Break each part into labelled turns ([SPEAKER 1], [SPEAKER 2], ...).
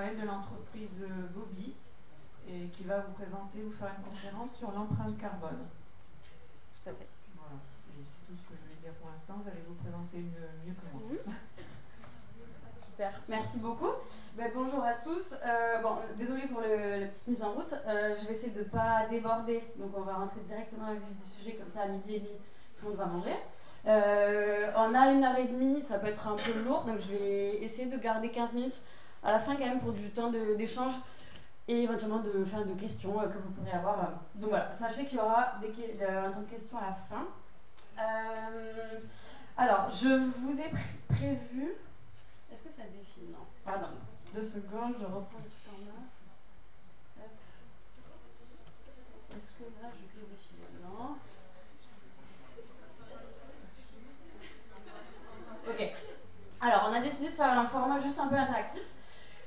[SPEAKER 1] Noël de l'entreprise Bobby et qui va vous présenter, vous faire une conférence sur l'empreinte carbone.
[SPEAKER 2] Tout à fait.
[SPEAKER 1] Voilà, c'est tout ce que je voulais dire pour l'instant. Vous allez vous présenter mieux que moi.
[SPEAKER 2] Super, merci beaucoup. Bonjour à tous. Désolée pour la petite mise en route. Je vais essayer de ne pas déborder, donc on va rentrer directement dans le vif du sujet, comme ça à midi et demi, tout le monde va manger. On a 1h30, ça peut être un peu lourd, donc je vais essayer de garder 15 minutes à la fin quand même pour du temps d'échange et éventuellement de faire de questions que vous pourrez avoir. Donc voilà, sachez qu'il y aura un temps de questions à la fin. Alors, je vous ai prévu... Est-ce que ça défile? Non. Pardon. 2 secondes, je reprends tout en main. Est-ce que là, je peux défiler? Non. Ok. Alors, on a décidé de faire un format juste un peu interactif.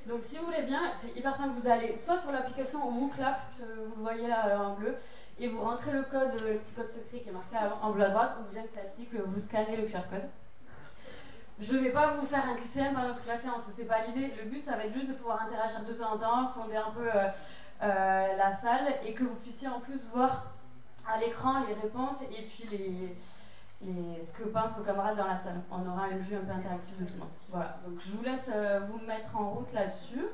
[SPEAKER 2] Donc, si vous voulez bien, c'est hyper simple. Vous allez soit sur l'application WooClap, vous le voyez là en bleu, et vous rentrez le code, le petit code secret qui est marqué en bleu à droite, ou bien classique, vous scannez le QR code. Je ne vais pas vous faire un QCM pendant toute la séance, c'est pas l'idée. Le but, ça va être juste de pouvoir interagir de temps en temps, sonder un peu la salle et que vous puissiez en plus voir à l'écran les réponses et puis ce que pensent vos camarades dans la salle. On aura une vue un peu interactive de tout le monde. Voilà, donc je vous laisse vous mettre en route là-dessus.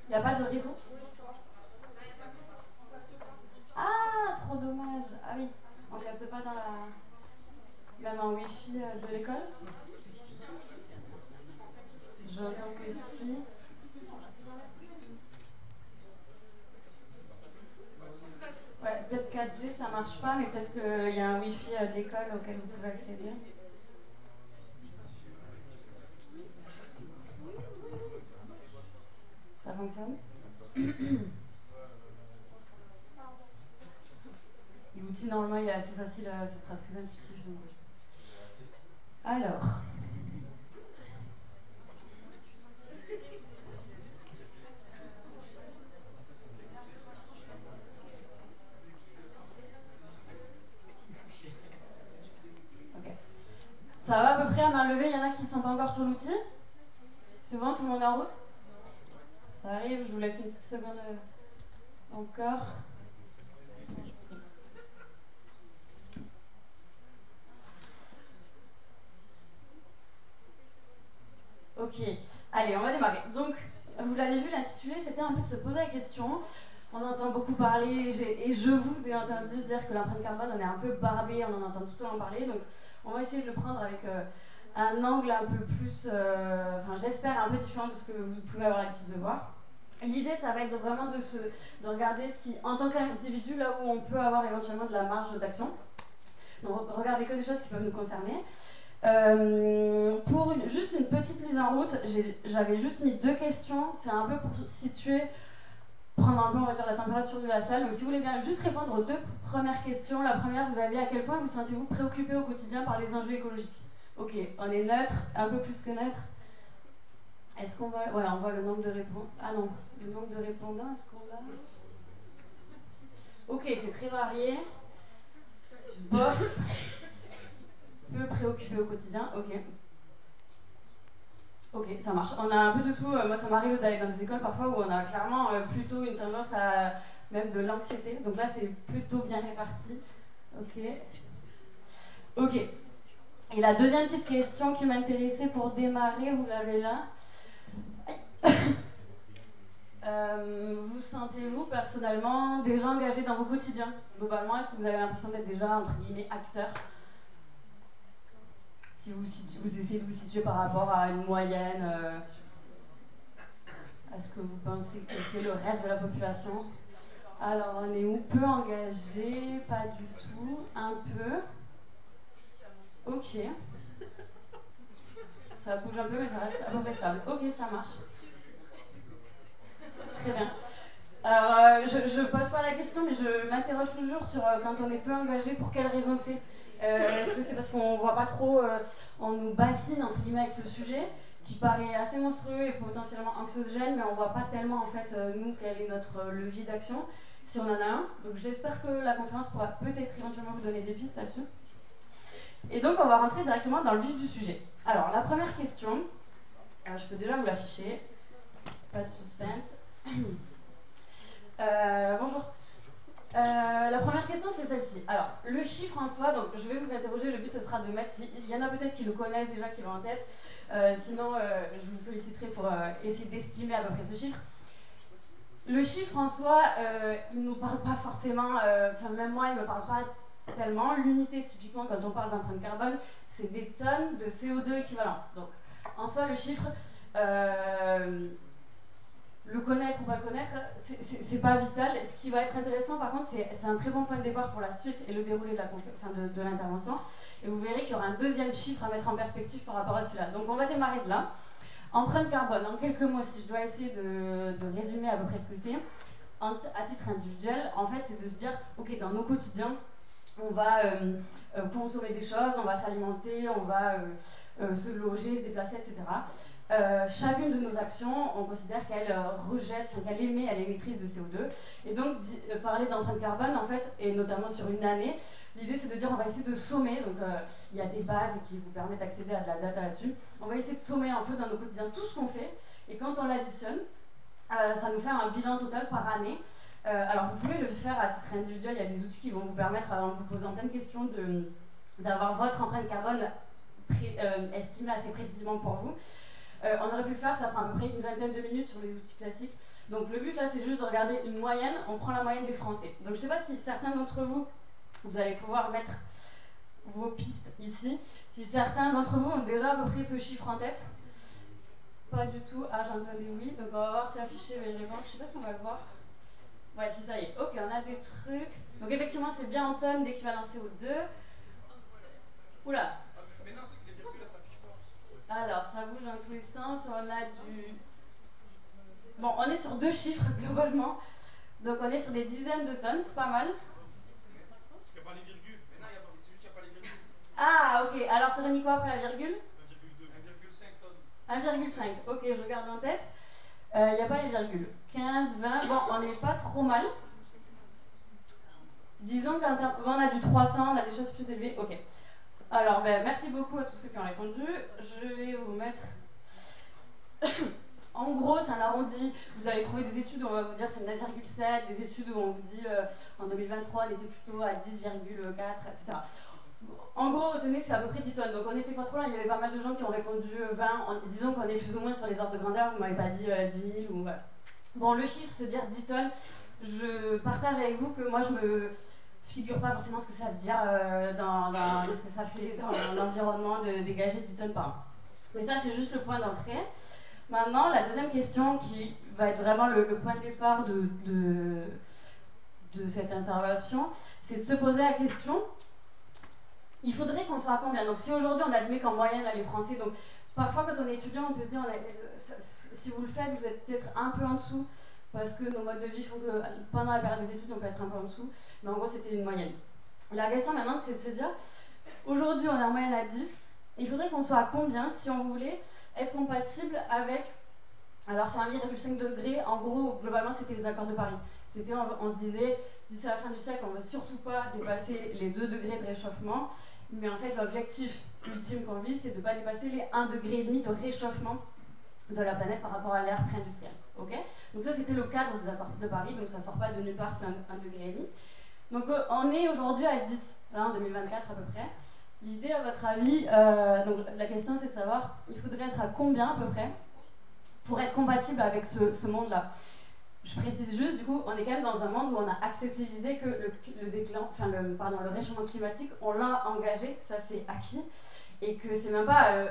[SPEAKER 2] Il n'y a pas de réseau? Ah, trop dommage. Ah oui, on ne capte pas dans la... Même en Wi-Fi de l'école? J'entends que si. Ouais, peut-être 4G ça marche pas, mais peut-être qu'il y a un Wi-Fi d'école auquel vous pouvez accéder. Ça fonctionne? L'outil normalement il est assez facile, ce sera très intuitif. Donc... Alors. Ok. Ça va à peu près à main levée, il y en a qui ne sont pas encore sur l'outil? C'est bon, tout le monde est en route? Ça arrive, je vous laisse une petite seconde encore. Ok, allez, on va démarrer. Donc, vous l'avez vu, l'intitulé, c'était un peu de se poser la question. On entend beaucoup parler, et je vous ai entendu dire que l'empreinte carbone, on est un peu barbé, on en entend tout le temps parler. Donc, on va essayer de le prendre avec un angle un peu plus, j'espère un peu différent de ce que vous pouvez avoir l'habitude de voir. L'idée, ça va être vraiment de regarder ce qui, en tant qu'individu, là où on peut avoir éventuellement de la marge d'action. Donc, regarder que des choses qui peuvent nous concerner. Pour juste une petite mise en route, j'avais juste mis 2 questions. C'est un peu pour situer, prendre un peu, on va dire, la température de la salle. Donc si vous voulez bien juste répondre aux 2 premières questions. La première, vous avez à quel point vous sentez-vous préoccupé au quotidien par les enjeux écologiques? Ok, on est neutre, un peu plus que neutre. Est-ce qu'on voit... Ouais, on voit le nombre de répondants. Ah non, le nombre de répondants, est-ce qu'on l'a? Ok, c'est très varié. Bof. Peu préoccupé au quotidien, ok. Ok, ça marche. On a un peu de tout. Moi, ça m'arrive d'aller dans des écoles parfois où on a clairement plutôt une tendance à même de l'anxiété. Donc là, c'est plutôt bien réparti. Ok. Ok. Et la deuxième petite question qui m'intéressait pour démarrer, vous l'avez là. Vous sentez-vous personnellement déjà engagé dans vos quotidiens? Globalement, est-ce que vous avez l'impression d'être déjà, entre guillemets, acteur? Si vous essayez de vous situer par rapport à une moyenne, est-ce que vous pensez que c'est le reste de la population? Alors, on est où? Peu engagé, pas du tout, un peu. Ok. Ça bouge un peu, mais ça reste à peu près stable. Ok, ça marche. Très bien. Alors, je pose pas la question, mais je m'interroge toujours sur quand on est peu engagé, pour quelles raisons c'est. Est-ce que c'est parce qu'on voit pas trop, on nous bassine entre guillemets avec ce sujet qui paraît assez monstrueux et potentiellement anxiogène, mais on voit pas tellement en fait nous quel est notre levier d'action si on en a un. Donc j'espère que la conférence pourra peut-être éventuellement vous donner des pistes là-dessus. Et donc on va rentrer directement dans le vif du sujet. Alors la première question, je peux déjà vous l'afficher. Pas de suspense. Bonjour. La première question, c'est celle-ci. Alors, le chiffre en soi, donc je vais vous interroger, le but ce sera de mettre, il y en a peut-être qui le connaissent déjà, qui l'ont en tête, sinon je vous solliciterai pour essayer d'estimer à peu près ce chiffre. Le chiffre en soi, il ne nous parle pas forcément, même moi il ne me parle pas tellement. L'unité, typiquement, quand on parle d'empreinte carbone, c'est des tonnes de CO2 équivalent. Donc, en soi, le chiffre, le connaître ou pas le connaître, c'est pas vital. Ce qui va être intéressant, par contre, c'est un très bon point de départ pour la suite et le déroulé de l'intervention. Et vous verrez qu'il y aura un deuxième chiffre à mettre en perspective par rapport à celui-là. Donc, on va démarrer de là. Empreinte carbone, en quelques mots, si je dois essayer de résumer à peu près ce que c'est, à titre individuel, en fait, c'est de se dire, ok, dans nos quotidiens, on va consommer des choses, on va s'alimenter, on va se loger, se déplacer, etc. Chacune de nos actions, on considère qu'elle rejette, qu'elle émet, elle est émettrice de CO2. Et donc, parler d'empreinte carbone, en fait, et notamment sur une année, l'idée c'est de dire on va essayer de sommer, donc il y a des bases qui vous permettent d'accéder à de la data là-dessus. On va essayer de sommer un peu dans nos quotidiens tout ce qu'on fait, et quand on l'additionne, ça nous fait un bilan total par année. Alors vous pouvez le faire à titre individuel, il y a des outils qui vont vous permettre, en vous posant plein de questions, d'avoir votre empreinte carbone estimée assez précisément pour vous. On aurait pu le faire, ça prend à peu près une vingtaine de minutes sur les outils classiques. Donc le but là c'est juste de regarder une moyenne, on prend la moyenne des Français. Donc je ne sais pas si certains d'entre vous, vous allez pouvoir mettre vos pistes ici, si certains d'entre vous ont déjà à peu près ce chiffre en tête. Pas du tout, ah j'entendais oui, donc on va voir s'afficher les réponses, je ne sais pas si on va le voir. Ouais, si ça y est, ok, on a des trucs. Donc effectivement c'est bien en tonnes d'équivalent CO2. Oula.
[SPEAKER 3] Mais non, c'est que les virgules, ça s'affiche pas.
[SPEAKER 2] Alors, ça bouge dans tous les sens, on a du... Bon, on est sur deux chiffres, globalement. Donc, on est sur des dizaines de tonnes, c'est pas mal.
[SPEAKER 3] Il n'y a pas les virgules. Mais non, c'est juste qu'il n'y a pas les virgules.
[SPEAKER 2] Ah, ok. Alors, tu aurais mis quoi après la virgule?
[SPEAKER 3] 1,2. 1,5 tonnes.
[SPEAKER 2] 1,5. Ok, je garde en tête. Il n'y a pas les virgules. 15, 20, bon, on n'est pas trop mal. Disons qu'on a du 300, on a des choses plus élevées. Ok. Alors, merci beaucoup à tous ceux qui ont répondu. Je vais vous mettre... En gros, c'est un arrondi. Vous allez trouver des études où on va vous dire c'est 9,7, des études où on vous dit en 2023, on était plutôt à 10,4, etc. En gros, retenez, c'est à peu près 10 tonnes. Donc, on n'était pas trop là. Il y avait pas mal de gens qui ont répondu 20. Disons qu'on est plus ou moins sur les ordres de grandeur. Vous m'avez pas dit 10 000 ou... Voilà. Bon, le chiffre, se dire 10 tonnes, je partage avec vous que moi, je me... figure pas forcément ce que ça veut dire ce que ça fait dans l'environnement de dégager 10 tonnes par an. Mais ça, c'est juste le point d'entrée. Maintenant, la deuxième question qui va être vraiment le point de départ de cette intervention, c'est de se poser la question, il faudrait qu'on soit à combien? Donc si aujourd'hui on admet qu'en moyenne, là, les Français, donc parfois quand on est étudiant, on peut se dire, si vous le faites, vous êtes peut-être un peu en dessous, parce que nos modes de vie font que pendant la période des études, on peut être un peu en dessous. Mais en gros, c'était une moyenne. La question maintenant, c'est de se dire, aujourd'hui, on est en moyenne à 10. Il faudrait qu'on soit à combien si on voulait être compatible avec... Alors, sur 1,5 degré, en gros, globalement, c'était les accords de Paris. C'était, on se disait, d'ici à la fin du siècle, on ne veut surtout pas dépasser les 2 degrés de réchauffement. Mais en fait, l'objectif ultime qu'on vise, c'est de ne pas dépasser les 1,5 degré de réchauffement de la planète par rapport à l'ère pré-industrielle. Okay, donc ça, c'était le cadre des accords de Paris, donc ça ne sort pas de nulle part sur 1,5 degré. Donc on est aujourd'hui à 10, là, en 2024 à peu près. L'idée, à votre avis, donc la question c'est de savoir, il faudrait être à combien à peu près pour être compatible avec ce monde-là. Je précise juste, du coup, on est quand même dans un monde où on a accepté l'idée que le réchauffement climatique, on l'a engagé, ça c'est acquis, et que c'est même pas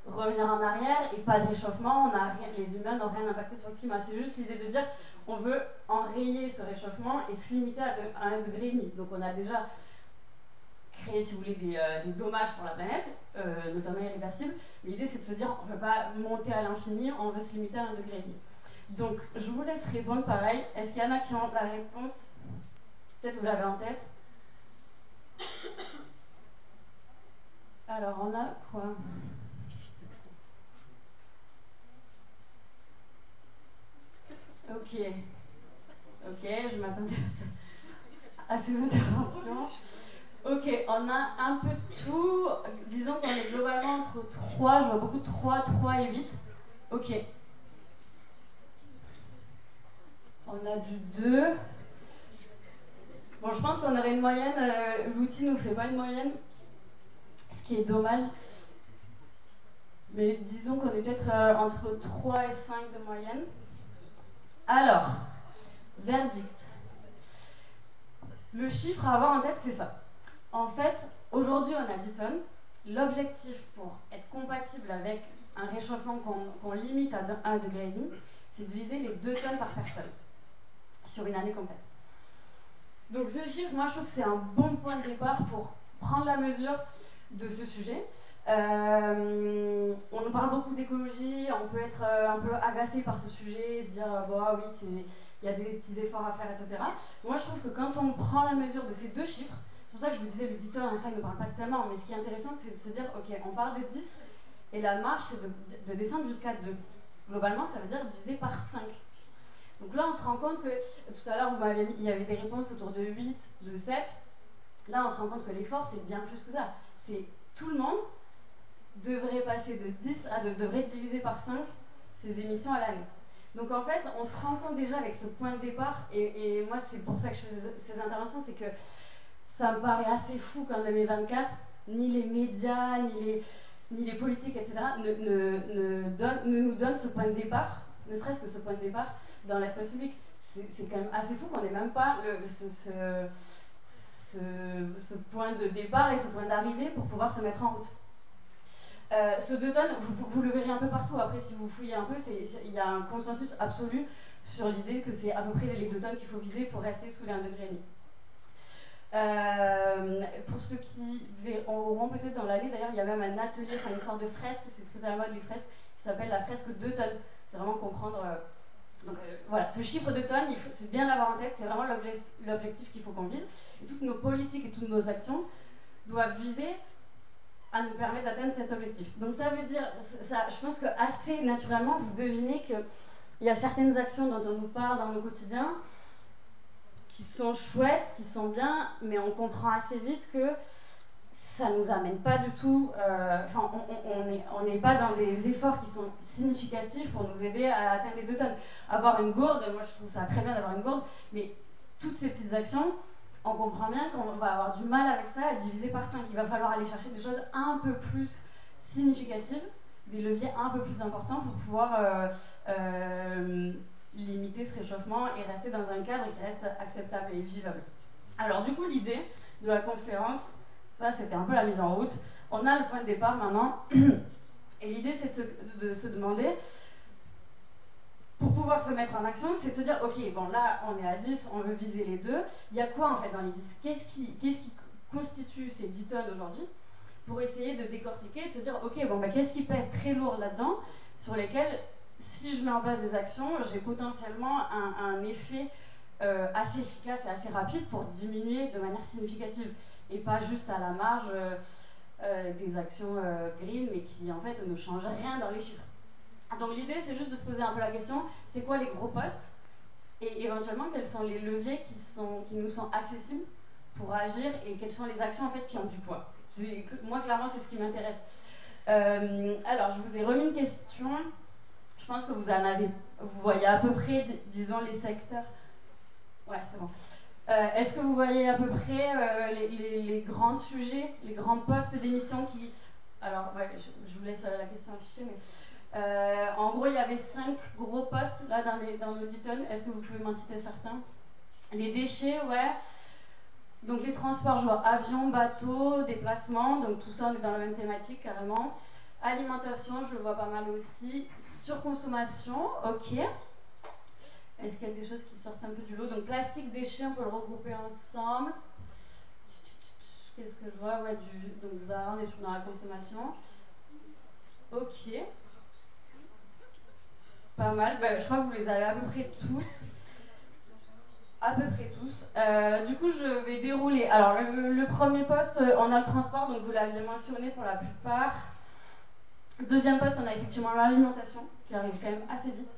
[SPEAKER 2] revenir en arrière et pas de réchauffement, les humains n'ont rien impacté sur le climat. C'est juste l'idée de dire on veut enrayer ce réchauffement et se limiter à 1,5 degré. Donc on a déjà créé, si vous voulez, des dommages pour la planète, notamment irréversibles. Mais l'idée c'est de se dire on ne veut pas monter à l'infini, on veut se limiter à 1,5 degré. Donc je vous laisse répondre pareil. Est-ce qu'il y en a qui ont la réponse? Peut-être vous l'avez en tête. Alors on a quoi? Ok, je m'attendais à ces interventions. Ok, on a un peu de tout. Disons qu'on est globalement entre 3, je vois beaucoup de 3 et 8. Ok. On a du 2. Bon, je pense qu'on aurait une moyenne. L'outil nous fait pas une moyenne, ce qui est dommage. Mais disons qu'on est peut-être entre 3 et 5 de moyenne. Alors, verdict. Le chiffre à avoir en tête, c'est ça. En fait, aujourd'hui, on a 10 tonnes. L'objectif pour être compatible avec un réchauffement qu'on limite à 1,5 degré, c'est de viser les 2 tonnes par personne sur une année complète. Donc ce chiffre, moi, je trouve que c'est un bon point de départ pour prendre la mesure de ce sujet. On nous parle beaucoup d'écologie, on peut être un peu agacé par ce sujet, se dire bah oui, il y a des petits efforts à faire, etc. Moi je trouve que quand on prend la mesure de ces deux chiffres, c'est pour ça que je vous disais le 10 tonnes en soi il ne parle pas tellement, mais ce qui est intéressant c'est de se dire ok, on part de 10 et la marche c'est de descendre jusqu'à 2. Globalement ça veut dire diviser par 5. Donc là on se rend compte que tout à l'heure vous m'avez mis, il y avait des réponses autour de 8, de 7. Là on se rend compte que l'effort c'est bien plus que ça. C'est tout le monde devrait passer de 10 à devrait diviser par 5 ses émissions à l'année. Donc en fait, on se rend compte déjà avec ce point de départ, et moi c'est pour ça que je fais ces interventions, c'est que ça me paraît assez fou qu'en 2024, ni les médias, ni les politiques, etc., ne nous donnent ce point de départ, ne serait-ce que ce point de départ dans l'espace public. C'est quand même assez fou qu'on n'ait même pas ce point de départ et ce point d'arrivée pour pouvoir se mettre en route. Ce 2 tonnes, vous le verrez un peu partout. Après, si vous fouillez un peu, il y a un consensus absolu sur l'idée que c'est à peu près les 2 tonnes qu'il faut viser pour rester sous les 1,5 degré. Pour ceux qui auront peut-être dans l'année, d'ailleurs, il y a même un atelier, enfin une sorte de fresque, c'est très à la mode les fresques, qui s'appelle la fresque 2 tonnes. C'est vraiment comprendre. Donc voilà, ce chiffre de tonnes, c'est bien l'avoir en tête, c'est vraiment l'objectif qu'il faut qu'on vise. Et toutes nos politiques et toutes nos actions doivent viser à nous permettre d'atteindre cet objectif. Donc ça veut dire, je pense que assez naturellement, vous devinez qu'il y a certaines actions dont on nous parle dans nos quotidiens qui sont chouettes, qui sont bien, mais on comprend assez vite que ça ne nous amène pas du tout, on n'est pas dans des efforts qui sont significatifs pour nous aider à atteindre les 2 tonnes. Avoir une gourde, moi je trouve ça très bien d'avoir une gourde, mais toutes ces petites actions, on comprend bien qu'on va avoir du mal avec ça à diviser par 5. Il va falloir aller chercher des choses un peu plus significatives, des leviers un peu plus importants pour pouvoir limiter ce réchauffement et rester dans un cadre qui reste acceptable et vivable. Alors du coup, l'idée de la conférence, ça c'était un peu la mise en route. On a le point de départ maintenant, et l'idée c'est de se demander, pour pouvoir se mettre en action, c'est de se dire, ok, bon là on est à 10, on veut viser les 2, il y a quoi en fait dans les 10 ? Qu'est-ce qui constitue ces 10 tonnes aujourd'hui ? Pour essayer de décortiquer, de se dire, ok, bon qu'est-ce qui pèse très lourd là-dedans, sur lesquels, si je mets en place des actions, j'ai potentiellement un effet assez efficace et assez rapide pour diminuer de manière significative, et pas juste à la marge des actions green, mais qui en fait ne changent rien dans les chiffres. Donc l'idée c'est juste de se poser un peu la question, c'est quoi les gros postes et éventuellement quels sont les leviers qui nous sont accessibles pour agir et quelles sont les actions en fait qui ont du poids. Moi clairement c'est ce qui m'intéresse. Alors je vous ai remis une question, je pense que vous voyez à peu près disons les secteurs. Ouais c'est bon. Est-ce que vous voyez à peu près les grands sujets, les grands postes d'émission qui... Alors ouais, je vous laisse la question affichée mais... en gros, il y avait 5 gros postes là dans nos 10 tonnes. Est-ce que vous pouvez m'en citer certains ? Les déchets, ouais. Donc les transports, je vois avion, bateau, déplacement. Donc tout ça, on est dans la même thématique carrément. Alimentation, je le vois pas mal aussi. Surconsommation, ok. Est-ce qu'il y a des choses qui sortent un peu du lot ? Donc plastique, déchets, on peut le regrouper ensemble. Qu'est-ce que je vois ? Ouais, donc ça, on est dans la consommation. Ok. Pas mal, je crois que vous les avez à peu près tous. À peu près tous. Du coup, je vais dérouler. Alors, le premier poste, on a le transport, donc vous l'aviez mentionné pour la plupart. Deuxième poste, on a effectivement l'alimentation, qui arrive quand même assez vite.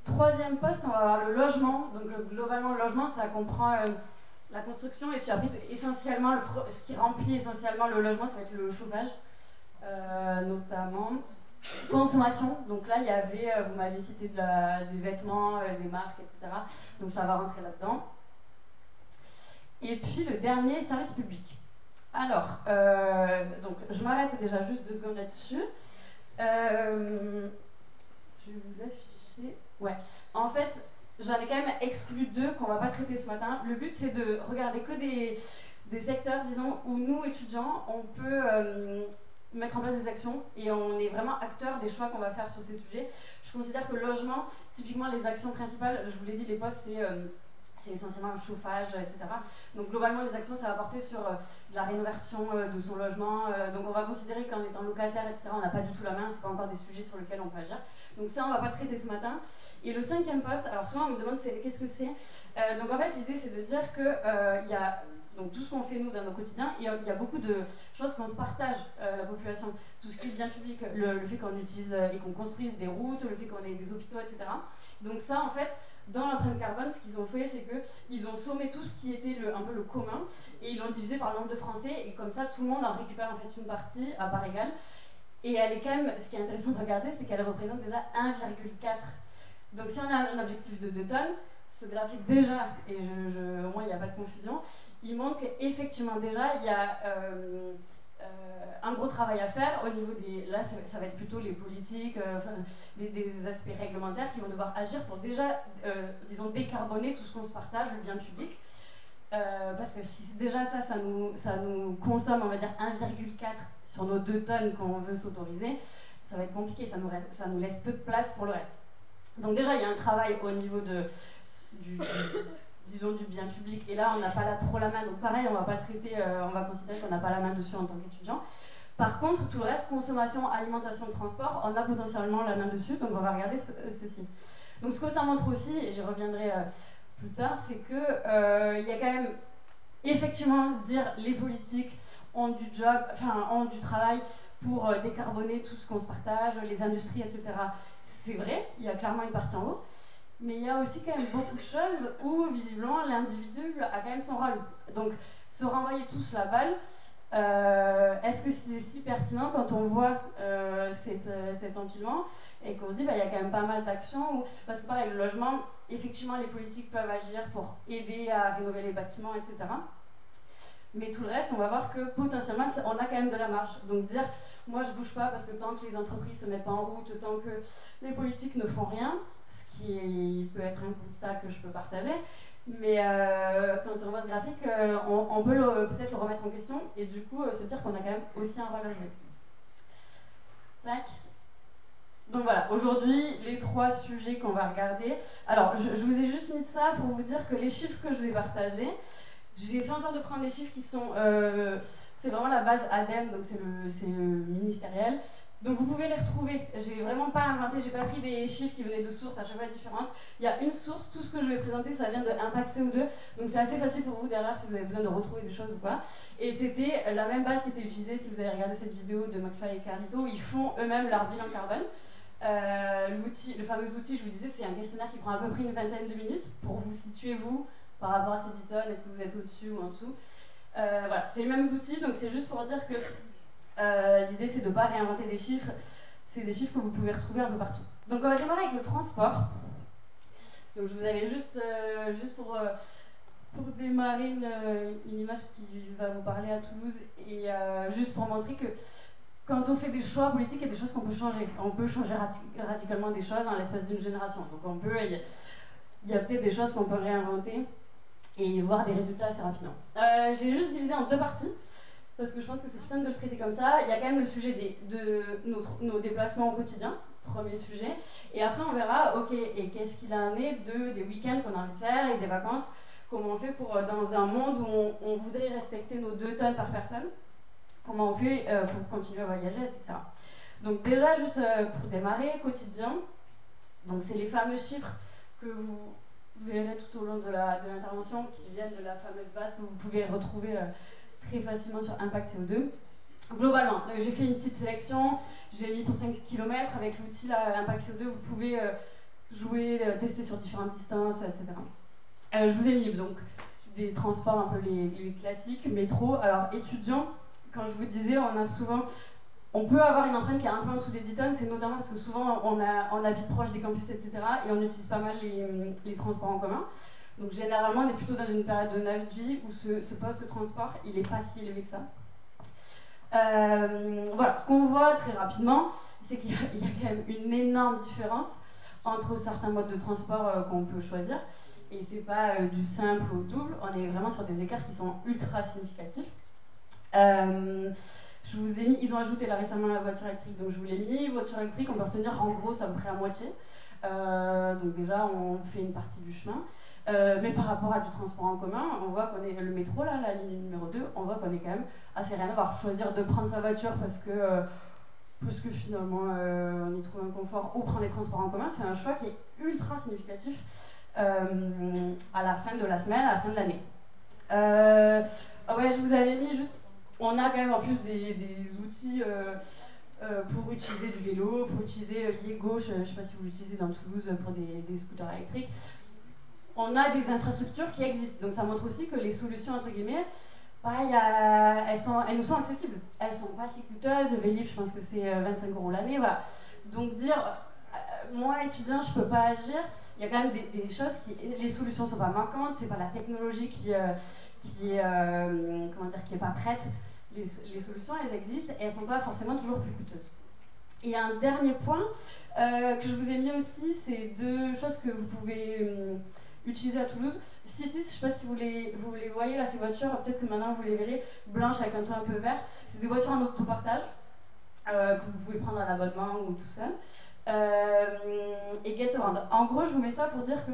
[SPEAKER 2] Troisième poste, on va avoir le logement. Donc, globalement, le logement, ça comprend la construction. Et puis après, essentiellement, ce qui remplit essentiellement le logement, ça va être le chauffage, notamment. Consommation, donc là il y avait, vous m'avez cité des vêtements, des marques, etc. Donc ça va rentrer là-dedans. Et puis le dernier, service public. Alors, donc je m'arrête déjà juste 2 secondes là-dessus. Je vais vous afficher. Ouais, en fait, j'en ai quand même exclu 2 qu'on va pas traiter ce matin. Le but c'est de regarder que des secteurs, disons, où nous, étudiants, on peut mettre en place des actions et on est vraiment acteurs des choix qu'on va faire sur ces sujets. Je considère que le logement, typiquement les actions principales, je vous l'ai dit, les postes, c'est essentiellement le chauffage, etc. Donc globalement, les actions, ça va porter sur la rénovation de son logement. Donc on va considérer qu'en étant locataire, etc., on n'a pas du tout la main, c'est pas encore des sujets sur lesquels on peut agir. Donc ça, on va pas le traiter ce matin. Et le 5e poste, alors souvent on me demande qu'est-ce que c'est. Donc en fait, l'idée, c'est de dire que y a donc tout ce qu'on fait nous dans nos quotidiens, il y a beaucoup de choses qu'on se partage, la population. Tout ce qui est bien public, le fait qu'on utilise et qu'on construise des routes, le fait qu'on ait des hôpitaux, etc. Donc ça, en fait, dans l'empreinte carbone, ce qu'ils ont fait, c'est qu'ils ont sommé tout ce qui était un peu le commun, et ils l'ont divisé par le nombre de Français, et comme ça, tout le monde en récupère en fait une partie à part égale. Et elle est quand même, ce qui est intéressant de regarder, c'est qu'elle représente déjà 1,4. Donc si on a un objectif de 2 tonnes, ce graphique déjà, et au moins il n'y a pas de confusion, il montre qu'effectivement déjà il y a un gros travail à faire au niveau des... Là ça va être plutôt les politiques, des aspects réglementaires qui vont devoir agir pour déjà, disons, décarboner tout ce qu'on se partage, le bien public. Parce que si déjà ça nous consomme, on va dire 1,4 sur nos 2 tonnes qu'on veut s'autoriser, ça va être compliqué, ça nous laisse peu de place pour le reste. Donc déjà il y a un travail au niveau disons du bien public, et là on n'a pas trop la main, donc pareil on va pas le traiter, on va considérer qu'on n'a pas la main dessus en tant qu'étudiant. Par contre tout le reste, consommation, alimentation, transport, on a potentiellement la main dessus, donc on va regarder ceci. Donc ce que ça montre aussi, et j'y reviendrai plus tard, c'est que il y a quand même effectivement dire les politiques ont du job, enfin ont du travail pour décarboner tout ce qu'on se partage, les industries, etc. C'est vrai, il y a clairement une partie en haut. Mais il y a aussi quand même beaucoup de choses où, visiblement, l'individu a quand même son rôle. Donc, se renvoyer tous la balle, est-ce que c'est si pertinent quand on voit cet empilement et qu'on se dit, il y a quand même pas mal d'actions parce que pareil, le logement, effectivement, les politiques peuvent agir pour aider à rénover les bâtiments, etc. Mais tout le reste, on va voir que potentiellement, on a quand même de la marge. Donc dire, moi je bouge pas parce que tant que les entreprises se mettent pas en route, tant que les politiques ne font rien, ce qui peut être un constat que je peux partager, mais quand on voit ce graphique, on peut peut-être le remettre en question et du coup se dire qu'on a quand même aussi un rôle à jouer. Tac. Donc voilà, aujourd'hui, les 3 sujets qu'on va regarder. Alors, je vous ai juste mis ça pour vous dire que les chiffres que je vais partager, j'ai fait en sorte de prendre les chiffres qui sont... c'est vraiment la base ADEME, donc c'est le ministériel. Donc vous pouvez les retrouver. J'ai vraiment pas inventé, j'ai pas pris des chiffres qui venaient de sources à chaque fois différentes. Il y a une source, tout ce que je vais présenter, ça vient de Impact CO2. Donc c'est assez facile pour vous derrière si vous avez besoin de retrouver des choses ou pas. Et c'était la même base qui était utilisée si vous avez regardé cette vidéo de McFly et Carlito. Ils font eux-mêmes leur bilan carbone. Le fameux outil, je vous disais, c'est un questionnaire qui prend à peu près une vingtaine de minutes pour vous situer, vous, par rapport à ces 10 tonnes, est-ce que vous êtes au-dessus ou en dessous. Voilà, c'est les mêmes outils, donc c'est juste pour dire que l'idée c'est de ne pas réinventer des chiffres, c'est des chiffres que vous pouvez retrouver un peu partout. Donc on va démarrer avec le transport. Donc je vous avais juste pour démarrer une image qui va vous parler à Toulouse et juste pour montrer que quand on fait des choix politiques, il y a des choses qu'on peut changer. On peut changer radicalement des choses en l'espace d'une génération. Donc il y a peut-être des choses qu'on peut réinventer et voir des résultats assez rapidement. J'ai juste divisé en 2 parties, parce que je pense que c'est plus simple de le traiter comme ça. Il y a quand même le sujet de nos déplacements au quotidien, premier sujet, et après on verra, ok, et qu'est-ce qu'il en est des week-ends qu'on a envie de faire et des vacances, comment on fait pour, dans un monde où on voudrait respecter nos 2 tonnes par personne, comment on fait pour continuer à voyager, etc. Donc déjà, juste pour démarrer, quotidien, donc c'est les fameux chiffres que vous verrez tout au long de l'intervention qui viennent de la fameuse base que vous pouvez retrouver très facilement sur Impact CO2. Globalement, j'ai fait une petite sélection, j'ai mis pour 5 km avec l'outil Impact CO2, vous pouvez jouer, tester sur différentes distances, etc. Je vous ai mis donc des transports un peu les classiques, métro. Alors étudiants, quand je vous disais, on a souvent On peut avoir une empreinte qui est un peu en dessous des 10 tonnes, c'est notamment parce que souvent on habite proche des campus, etc. et on utilise pas mal les transports en commun. Donc généralement on est plutôt dans une période de notre vie où ce poste de transport il n'est pas si élevé que ça. Voilà, ce qu'on voit très rapidement, c'est qu'il y a quand même une énorme différence entre certains modes de transport qu'on peut choisir. Et c'est pas du simple au double, on est vraiment sur des écarts qui sont ultra significatifs. Je vous ai mis, ils ont ajouté là récemment la voiture électrique, donc je vous l'ai mis. Voiture électrique, on peut retenir en gros, c'est à peu près à moitié. Donc déjà, on fait une partie du chemin. Mais par rapport à du transport en commun, on voit qu'on est le métro, là, la ligne numéro 2, on voit qu'on est quand même assez rien à voir. Choisir de prendre sa voiture parce que finalement on y trouve un confort ou prendre les transports en commun, c'est un choix qui est ultra significatif à la fin de la semaine, à la fin de l'année. Ouais, je vous avais mis juste, on a quand même en plus des outils pour utiliser du vélo, pour utiliser Yego, je ne sais pas si vous l'utilisez dans Toulouse pour des scooters électriques. On a des infrastructures qui existent, donc ça montre aussi que les solutions entre guillemets, elles nous sont accessibles. Elles ne sont pas si coûteuses. Vélib, je pense que c'est 25 € l'année. Voilà. Donc dire, moi étudiant, je ne peux pas agir, il y a quand même des choses qui. Les solutions ne sont pas manquantes, ce n'est pas la technologie qui est pas prête. Les solutions, elles existent et elles ne sont pas forcément toujours plus coûteuses. Et un dernier point que je vous ai mis aussi, c'est 2 choses que vous pouvez utilisées à Toulouse. Citis, je ne sais pas si vous les voyez là, ces voitures, peut-être que maintenant vous les verrez, blanches avec un toit un peu vert. C'est des voitures en autopartage que vous pouvez prendre à l'abonnement ou tout seul. Et Getaround. En gros, je vous mets ça pour dire que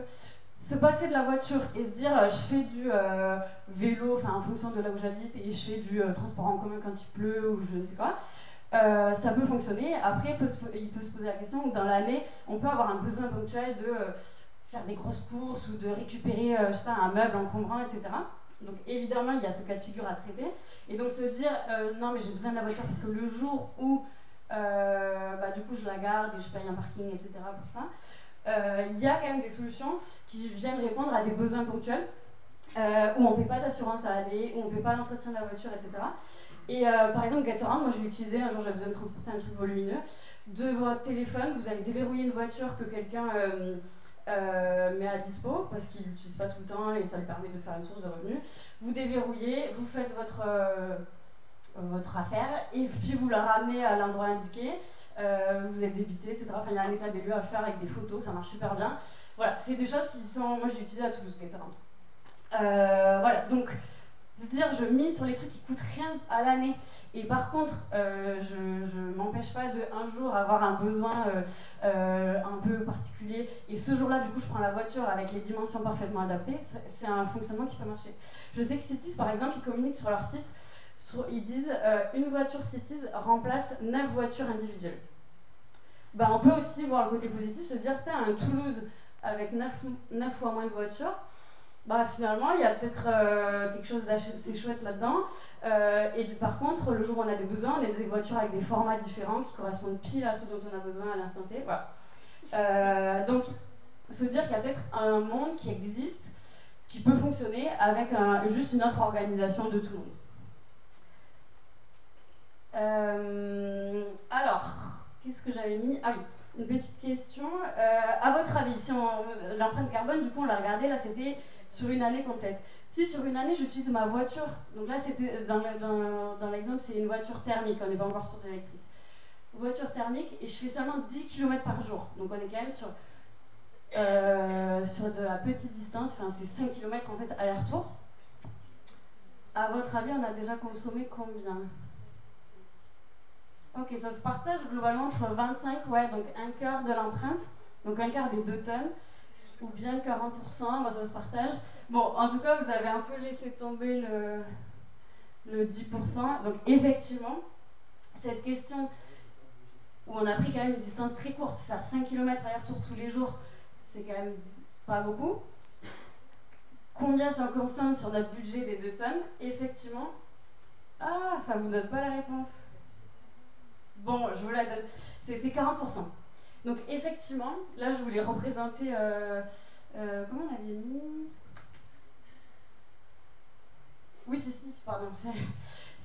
[SPEAKER 2] se passer de la voiture et se dire je fais du vélo, enfin en fonction de là où j'habite, et je fais du transport en commun quand il pleut ou je ne sais quoi, ça peut fonctionner. Après, il peut se poser la question dans l'année, on peut avoir un besoin ponctuel de faire des grosses courses ou de récupérer je sais pas, un meuble encombrant, etc. Donc évidemment, il y a ce cas de figure à traiter. Et donc se dire non mais j'ai besoin de la voiture parce que le jour où du coup je la garde et je paye un parking, etc. pour ça, il y a quand même des solutions qui viennent répondre à des besoins ponctuels où on ne paie pas d'assurance à l'année, où on ne paie pas l'entretien de la voiture, etc. Et par exemple, Getaround, moi je l'ai utilisé, un jour j'avais besoin de transporter un truc volumineux. De votre téléphone, vous allez déverrouiller une voiture que quelqu'un met à dispo parce qu'il l'utilise pas tout le temps et ça lui permet de faire une source de revenus. Vous déverrouillez, vous faites votre affaire et puis vous la ramenez à l'endroit indiqué. Vous êtes débité, etc. Enfin, il y a un état des lieux à faire avec des photos, ça marche super bien. Voilà, c'est des choses qui sont. Moi, je l'ai utilisé à Toulouse, Getaround. Voilà, donc, se dire, je mise sur les trucs qui coûtent rien à l'année. Et par contre, je m'empêche pas de un jour avoir un besoin un peu particulier. Et ce jour-là, du coup, je prends la voiture avec les dimensions parfaitement adaptées. C'est un fonctionnement qui peut marcher. Je sais que Citis, par exemple, ils communiquent sur leur site. Ils disent une voiture Citis remplace 9 voitures individuelles. On peut aussi voir le côté positif, se dire t'as un Toulouse avec 9 fois moins de voitures, finalement il y a peut-être quelque chose d'assez chouette là-dedans. Et par contre, le jour où on a des besoins, on a des voitures avec des formats différents qui correspondent pile à ce dont on a besoin à l'instant T. Voilà. Donc se dire qu'il y a peut-être un monde qui existe, qui peut fonctionner avec juste une autre organisation de tout le monde. Alors, qu'est-ce que j'avais mis? Ah oui, une petite question. À votre avis, si l'empreinte carbone, du coup, on l'a regardé, là, c'était sur une année complète. Si sur une année, j'utilise ma voiture, donc là, c'était dans l'exemple, c'est une voiture thermique, on n'est pas encore sur de l'électrique. Voiture thermique, et je fais seulement 10 km par jour. Donc on est quand même sur de la petite distance, enfin, c'est 5 km en fait aller-retour. À votre avis, on a déjà consommé combien? Ok, ça se partage globalement entre 25, donc un quart de l'empreinte, donc un quart des 2 tonnes, ou bien 40%, ça se partage. Bon, en tout cas, vous avez un peu laissé tomber le 10%. Donc effectivement, cette question où on a pris quand même une distance très courte, faire 5 km aller-retour tous les jours, c'est quand même pas beaucoup. Combien ça consomme sur notre budget des 2 tonnes? Effectivement, ça vous donne pas la réponse. Bon, je vous la donne. C'était 40%. Donc effectivement, là je voulais représenter... comment on avait mis? Oui, pardon.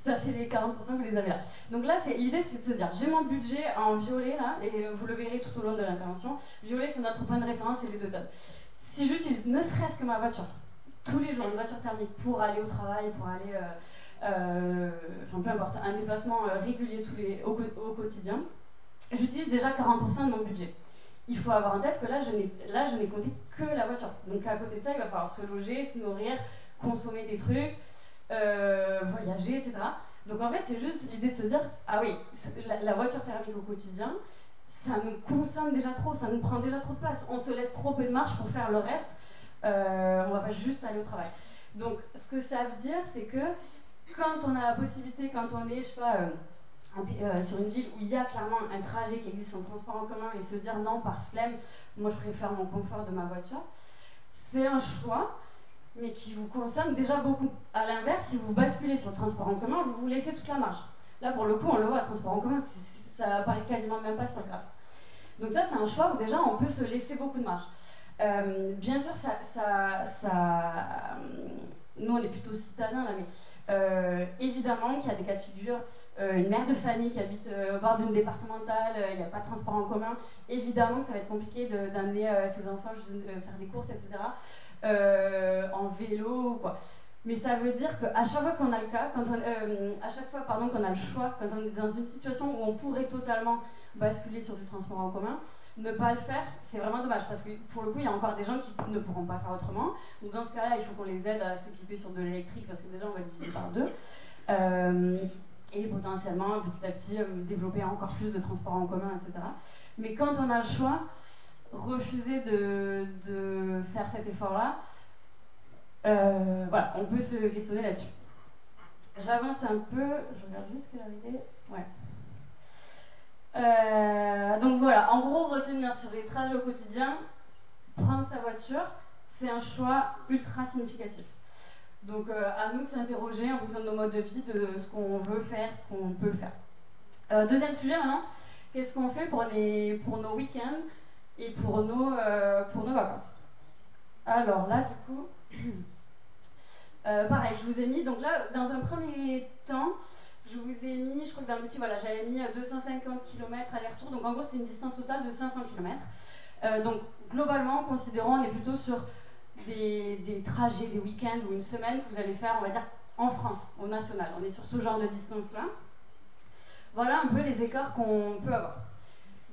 [SPEAKER 2] ça fait les 40% que vous les avez là. Donc là, l'idée, c'est de se dire, j'ai mon budget en violet, là, et vous le verrez tout au long de l'intervention. Violet, c'est notre point de référence, c'est les 2 tonnes. Si j'utilise ne serait-ce que ma voiture, tous les jours, une voiture thermique pour aller au travail, pour aller, enfin peu importe, un déplacement régulier au quotidien, j'utilise déjà 40% de mon budget. Il faut avoir en tête que là, je n'ai compté que la voiture. Donc à côté de ça, il va falloir se loger, se nourrir, consommer des trucs, voyager, etc. Donc en fait, c'est juste l'idée de se dire, ah oui, la voiture thermique au quotidien, ça nous consomme déjà trop, ça nous prend déjà trop de place. On se laisse trop peu de marge pour faire le reste. On va pas juste aller au travail. Donc ce que ça veut dire, c'est que quand on a la possibilité, quand on est, je sais pas, sur une ville où il y a clairement un trajet qui existe en transport en commun et se dire non, par flemme, moi je préfère mon confort de ma voiture, c'est un choix, mais qui vous consomme déjà beaucoup. À l'inverse, si vous basculez sur le transport en commun, vous vous laissez toute la marge. Là, pour le coup, on le voit, le transport en commun, ça apparaît quasiment même pas sur le graphe. Donc ça, c'est un choix où déjà on peut se laisser beaucoup de marge. Bien sûr, nous on est plutôt citadins là, mais évidemment qu'il y a des cas de figure. Une mère de famille qui habite au bord d'une départementale, il n'y a pas de transport en commun, évidemment que ça va être compliqué d'amener ses enfants faire des courses, etc. En vélo ou quoi. Mais ça veut dire qu'à chaque fois qu'on a le cas, à chaque fois qu'on a le choix, quand on est dans une situation où on pourrait totalement basculer sur du transport en commun, ne pas le faire, c'est vraiment dommage parce que pour le coup, il y a encore des gens qui ne pourront pas faire autrement. Donc dans ce cas-là, il faut qu'on les aide à s'équiper sur de l'électrique parce que déjà, on va diviser par 2. Et potentiellement, petit à petit, développer encore plus de transports en commun, etc. Mais quand on a le choix, refuser de faire cet effort-là, voilà, on peut se questionner là-dessus. J'avance un peu, je regarde juste quelle heure il est. Ouais. Donc voilà, en gros, retenir sur les trajets au quotidien, prendre sa voiture, c'est un choix ultra significatif. Donc à nous de s'interroger en fonction de nos modes de vie, de ce qu'on veut faire, ce qu'on peut faire. Deuxième sujet maintenant, qu'est-ce qu'on fait pour nos week-ends et pour nos vacances? Alors là, du coup, pareil, je vous ai mis, donc là, dans un premier temps, je vous ai mis, je crois que dans l'outil, voilà, j'avais mis 250 km aller-retour, donc en gros, c'est une distance totale de 500 km. Donc globalement, considérons, on est plutôt sur des trajets, des week-ends ou une semaine que vous allez faire, on va dire, en France, au national. On est sur ce genre de distance-là. Voilà un peu les écarts qu'on peut avoir.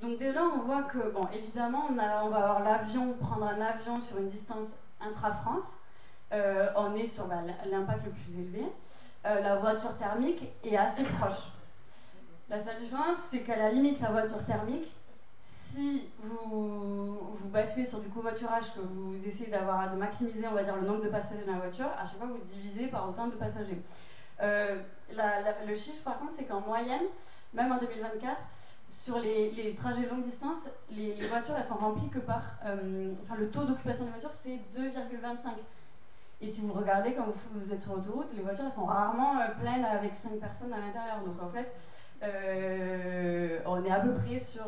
[SPEAKER 2] Donc déjà, on voit que, bon, évidemment, on va avoir l'avion, prendre un avion sur une distance intra-France. On est sur l'impact le plus élevé. La voiture thermique est assez proche. La seule différence, c'est qu'à la limite, la voiture thermique, si vous basculez sur du covoiturage, que vous essayez de maximiser, on va dire, le nombre de passagers dans la voiture, à chaque fois vous divisez par autant de passagers. Le chiffre par contre, c'est qu'en moyenne, même en 2024, sur les trajets longue distance, les voitures elles sont remplies que par... enfin, le taux d'occupation des voitures, c'est 2,25. Et si vous regardez, quand vous êtes sur l'autoroute, les voitures elles sont rarement pleines avec 5 personnes à l'intérieur. Donc en fait, on est à peu près sur...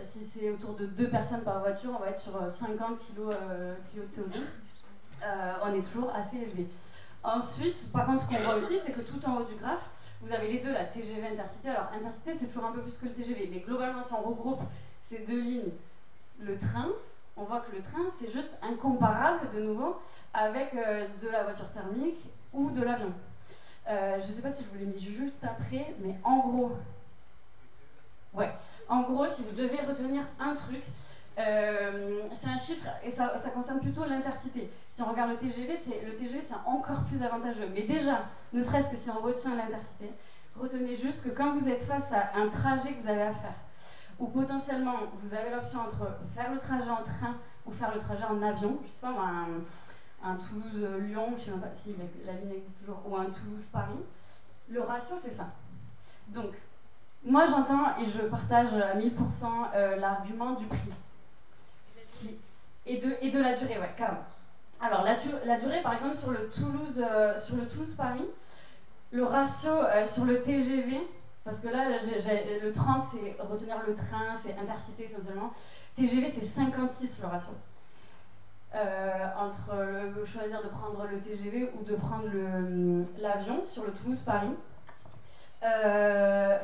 [SPEAKER 2] si c'est autour de 2 personnes par voiture, on va être sur 50 kg de CO2. On est toujours assez élevé. Ensuite, par contre, ce qu'on voit aussi, c'est que tout en haut du graphe, vous avez les deux, la TGV Intercité. Alors, Intercité, c'est toujours un peu plus que le TGV, mais globalement, si on regroupe ces 2 lignes, le train, on voit que le train, c'est juste incomparable, de nouveau, avec de la voiture thermique ou de l'avion. Je ne sais pas si je vous l'ai mis juste après, mais en gros... Ouais, en gros, si vous devez retenir un truc, c'est un chiffre et ça concerne plutôt l'intercité. Si on regarde le TGV, c'est encore plus avantageux. Mais déjà, ne serait-ce que si on retient l'intercité, retenez juste que quand vous êtes face à un trajet que vous avez à faire, ou potentiellement vous avez l'option entre faire le trajet en train ou faire le trajet en avion, je sais pas moi, un Toulouse-Lyon, je sais même pas si la ligne existe toujours, ou un Toulouse-Paris, le ratio c'est ça. Donc, moi j'entends et je partage à 1000% l'argument du prix et de la durée, ouais, carrément. Alors la durée, par exemple, sur le Toulouse-Paris, le ratio sur le TGV, parce que là le 30 c'est retenir le train, c'est intercité essentiellement, TGV c'est 56 le ratio. entre choisir de prendre le TGV ou de prendre l'avion sur le Toulouse-Paris.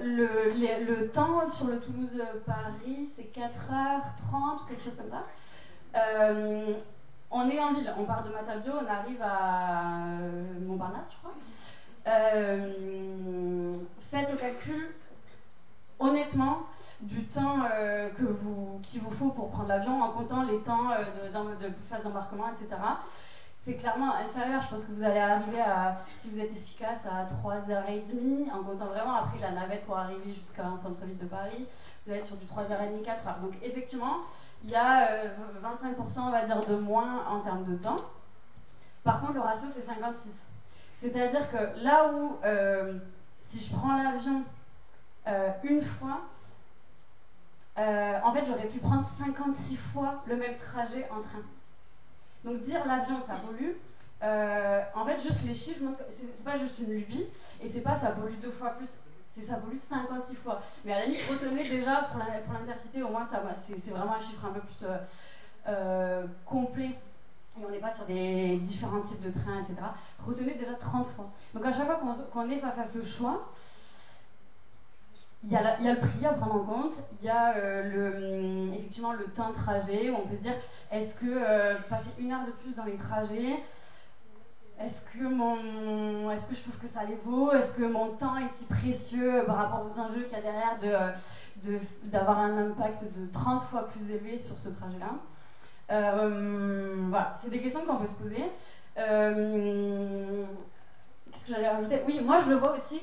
[SPEAKER 2] Le temps sur le Toulouse-Paris, c'est 4h30, quelque chose comme ça. On est en ville, on part de Matabio, on arrive à Montparnasse, je crois. Faites le calcul, honnêtement, du temps qu'il vous faut pour prendre l'avion en comptant les temps de phase d'embarquement, etc. C'est clairement inférieur. Je pense que vous allez arriver à, si vous êtes efficace, à 3h30, en comptant vraiment après la navette pour arriver jusqu'à un centre-ville de Paris. Vous allez être sur du 3h30, 4h. Donc effectivement, il y a 25% on va dire de moins en termes de temps. Par contre, le ratio c'est 56. C'est-à-dire que là où, si je prends l'avion une fois, en fait j'aurais pu prendre 56 fois le même trajet en train. Donc dire l'avion ça pollue, en fait juste les chiffres montrent que c'est pas juste une lubie, et c'est pas ça pollue 2 fois plus, c'est ça pollue 56 fois. Mais à la limite retenez déjà pour l'intercité, au moins c'est vraiment un chiffre un peu plus complet. Et on n'est pas sur des différents types de trains, etc. Retenez déjà 30 fois. Donc à chaque fois qu'on est face à ce choix, il y a le prix à prendre en compte, il y a effectivement le temps de trajet, où on peut se dire, est-ce que passer 1 heure de plus dans les trajets, est-ce que je trouve que ça les vaut, est-ce que mon temps est si précieux par rapport aux enjeux qu'il y a derrière d'avoir un impact de 30 fois plus élevé sur ce trajet-là. Voilà, c'est des questions qu'on peut se poser. Qu'est-ce que j'allais rajouter? Oui, moi je le vois aussi,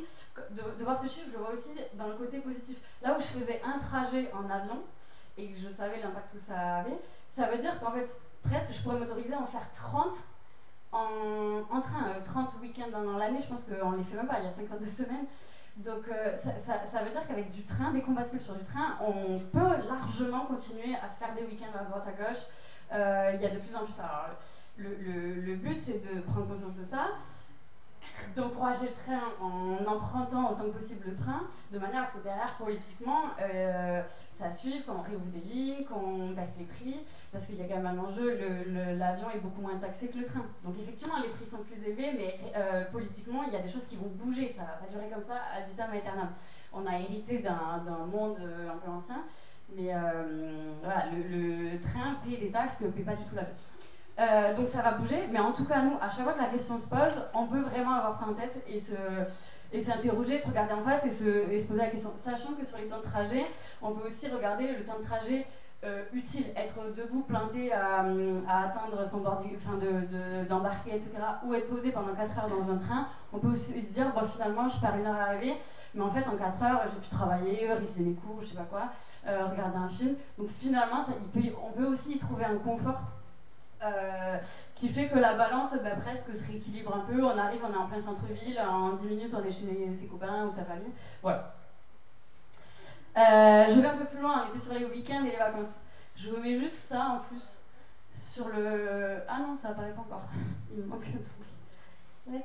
[SPEAKER 2] de voir ce chiffre, je le vois aussi dans le côté positif. Là où je faisais un trajet en avion et que je savais l'impact que ça avait, ça veut dire qu'en fait, presque je pourrais m'autoriser à en faire 30 en train, 30 week-ends dans l'année. Je pense qu'on les fait même pas, il y a 52 semaines. Donc ça veut dire qu'avec du train, dès qu'on bascule sur du train, on peut largement continuer à se faire des week-ends à droite à gauche. Il y a de plus en plus. Alors, le but c'est de prendre conscience de ça, d'encourager le train en empruntant autant que possible le train, de manière à ce que derrière, politiquement, ça suive, qu'on réouvre des lignes, qu'on baisse les prix, parce qu'il y a quand même un enjeu, l'avion est beaucoup moins taxé que le train. Donc effectivement, les prix sont plus élevés, mais politiquement, il y a des choses qui vont bouger, ça ne va pas durer comme ça ad vitam aeternam. On a hérité d'un monde un peu ancien, mais voilà, le train paie des taxes que ne paie pas du tout l'avion. Donc ça va bouger, mais en tout cas nous, à chaque fois que la question se pose, on peut vraiment avoir ça en tête et s'interroger, se regarder en face et se poser la question. Sachant que sur les temps de trajet, on peut aussi regarder le temps de trajet utile, être debout, planté à attendre son boarding, enfin d'embarquer, etc. ou être posé pendant 4 heures dans un train. On peut aussi se dire, bon, finalement je perds 1 heure à l'arrivée, mais en fait en 4 heures j'ai pu travailler, réviser mes cours, je sais pas quoi, regarder un film. Donc finalement on peut aussi y trouver un confort qui fait que la balance presque se rééquilibre un peu. On arrive, on est en plein centre-ville, en 10 minutes on est chez ses copains ou sa famille. Voilà. Je vais un peu plus loin, on était sur les week-ends et les vacances. Je vous mets juste ça en plus sur le... Ah non, ça apparaît pas encore. Il me manque un truc.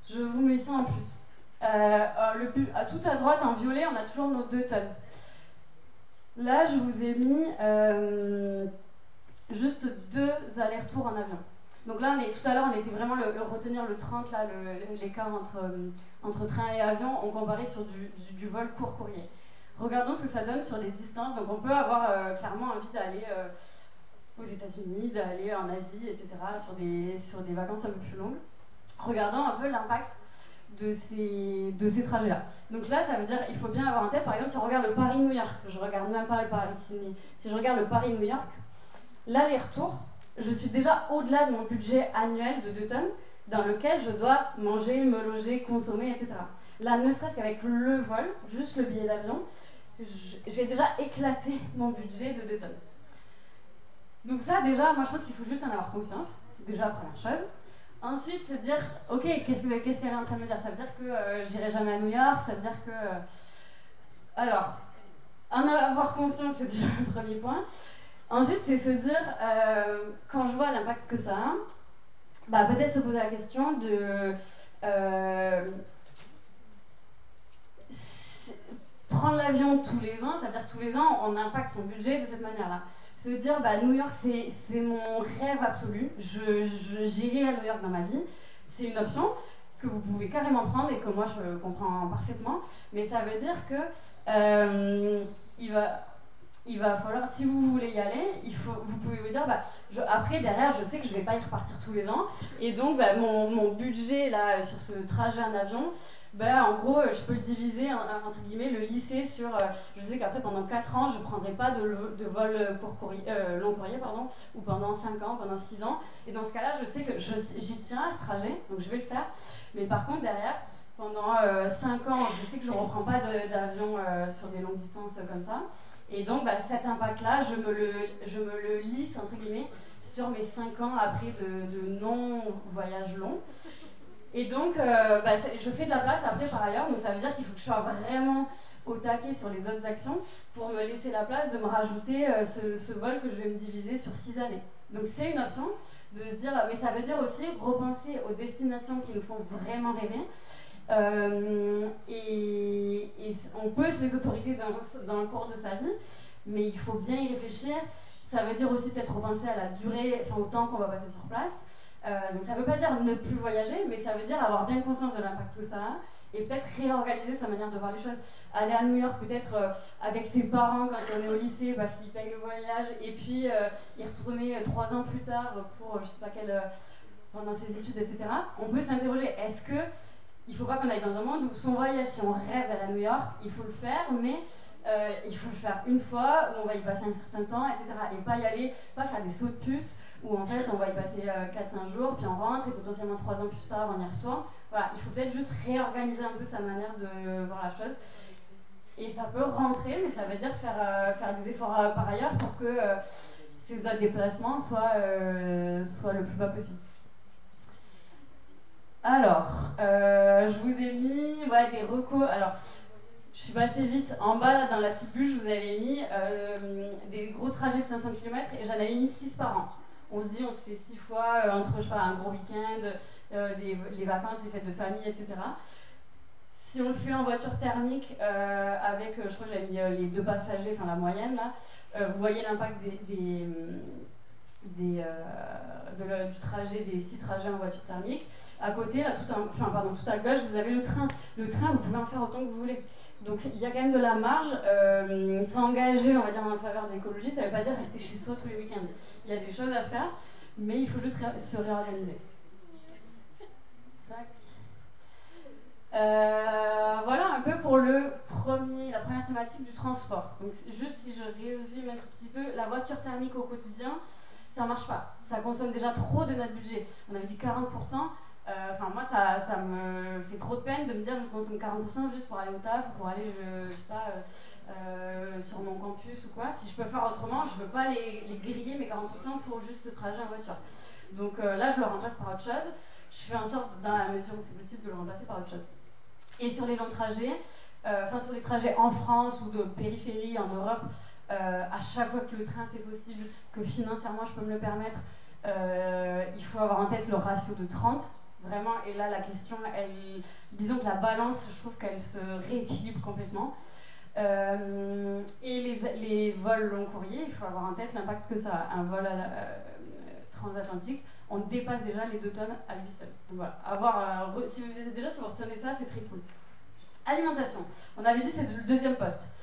[SPEAKER 2] Je vous mets ça en plus. Tout à droite, en violet, on a toujours nos 2 tonnes. Là, je vous ai mis juste 2 allers-retours en avion. Donc là, tout à l'heure, on était vraiment retenir le 30, là, l'écart entre train et avion, on comparait sur du vol court-courrier. Regardons ce que ça donne sur des distances. Donc on peut avoir clairement envie d'aller aux États-Unis, d'aller en Asie, etc., sur des vacances un peu plus longues. Regardons un peu l'impact de ces trajets-là. Donc là, ça veut dire qu'il faut bien avoir en tête, par exemple, si on regarde le Paris-New York, je regarde même pas le Paris-Sydney, si je regarde le Paris-New York, l'aller-retour, je suis déjà au-delà de mon budget annuel de 2 tonnes, dans lequel je dois manger, me loger, consommer, etc. Là, ne serait-ce qu'avec le vol, juste le billet d'avion, j'ai déjà éclaté mon budget de 2 tonnes. Donc ça, déjà, moi je pense qu'il faut juste en avoir conscience, déjà, première chose. Ensuite, se dire, ok, qu'est-ce qu'elle est en train de me dire? Ça veut dire que j'irai jamais à New York, ça veut dire que... Alors, en avoir conscience, c'est déjà le premier point. Ensuite, c'est se dire, quand je vois l'impact que ça a, peut-être se poser la question de... prendre l'avion tous les ans, ça veut dire que tous les ans, on impacte son budget de cette manière-là. Se dire, bah, New York, c'est mon rêve absolu, j'irai à New York dans ma vie, c'est une option que vous pouvez carrément prendre et que moi je comprends parfaitement, mais ça veut dire que il va falloir, si vous voulez y aller, vous pouvez vous dire, bah, après derrière je sais que je vais pas y repartir tous les ans, et donc bah, mon budget là sur ce trajet en avion, bah, en gros je peux le diviser, entre guillemets, le lisser sur, je sais qu'après pendant 4 ans je prendrai pas de vol long courrier, pardon, ou pendant 5 ans, pendant 6 ans, et dans ce cas là je sais que j'y tiens à ce trajet, donc je vais le faire, mais par contre derrière, pendant 5 ans, je sais que je ne reprends pas d'avion sur des longues distances comme ça. Et donc, bah, cet impact-là, je me le lisse, entre guillemets, sur mes 5 ans après de non-voyage long. Et donc, bah, je fais de la place après par ailleurs. Donc, ça veut dire qu'il faut que je sois vraiment au taquet sur les autres actions pour me laisser la place de me rajouter ce vol que je vais me diviser sur 6 années. Donc, c'est une option de se dire... Mais ça veut dire aussi repenser aux destinations qui nous font vraiment rêver. Et on peut se les autoriser dans le cours de sa vie, mais il faut bien y réfléchir. Ça veut dire aussi peut-être repenser à la durée, enfin au temps qu'on va passer sur place. Donc ça ne veut pas dire ne plus voyager, mais ça veut dire avoir bien conscience de l'impact que ça a et peut-être réorganiser sa manière de voir les choses. Aller à New York peut-être avec ses parents quand on est au lycée parce qu'ils payent le voyage, et puis y retourner 3 ans plus tard pour je sais pas quelle pendant ses études, etc. On peut s'interroger, est-ce que il ne faut pas qu'on aille dans un monde où son voyage, si on rêve d'aller à New York, il faut le faire, mais il faut le faire une fois, où on va y passer un certain temps, etc. Et pas y aller, pas faire des sauts de puce, où en fait on va y passer 4-5 jours, puis on rentre, et potentiellement 3 ans plus tard on y retourne. Voilà, il faut peut-être juste réorganiser un peu sa manière de voir la chose. Et ça peut rentrer, mais ça veut dire faire des efforts par ailleurs pour que ces autres déplacements soient le plus bas possible. Alors, je vous ai mis des recos. Alors, je suis passée vite. En bas, là, dans la petite bulle, je vous avais mis des gros trajets de 500 km et j'en avais mis 6 par an. On se dit, on se fait 6 fois entre, je sais pas, un gros week-end, les vacances, les fêtes de famille, etc. Si on le fait en voiture thermique, avec, je crois que j'avais mis les 2 passagers, enfin la moyenne, là, vous voyez l'impact du trajet, des 6 trajets en voiture thermique. À côté, là, tout à gauche, vous avez le train. Le train, vous pouvez en faire autant que vous voulez. Donc il y a quand même de la marge. S'engager, on va dire, en faveur de l'écologie, ça ne veut pas dire rester chez soi tous les week-ends. Il y a des choses à faire, mais il faut juste se réorganiser. Tac. Voilà un peu pour la première thématique du transport. Donc juste si je résume un tout petit peu, la voiture thermique au quotidien, ça ne marche pas. Ça consomme déjà trop de notre budget. On avait dit 40%. Enfin, moi, ça me fait trop de peine de me dire que je consomme 40% juste pour aller au taf ou pour aller, je sais pas, sur mon campus ou quoi. Si je peux faire autrement, je ne veux pas les griller mes 40% pour juste ce trajet en voiture. Donc là, je le remplace par autre chose. Je fais en sorte, dans la mesure où c'est possible, de le remplacer par autre chose. Et sur les longs trajets, sur les trajets en France ou de périphérie en Europe, à chaque fois que le train c'est possible, que financièrement je peux me le permettre, il faut avoir en tête le ratio de 30. Vraiment, et là la question, disons que la balance, je trouve qu'elle se rééquilibre complètement. Et les vols long courrier, il faut avoir en tête l'impact que ça a. Un vol transatlantique, on dépasse déjà les 2 tonnes à lui seul. Donc voilà, si vous retenez ça, c'est très cool. Alimentation, on avait dit c'est le 2e poste.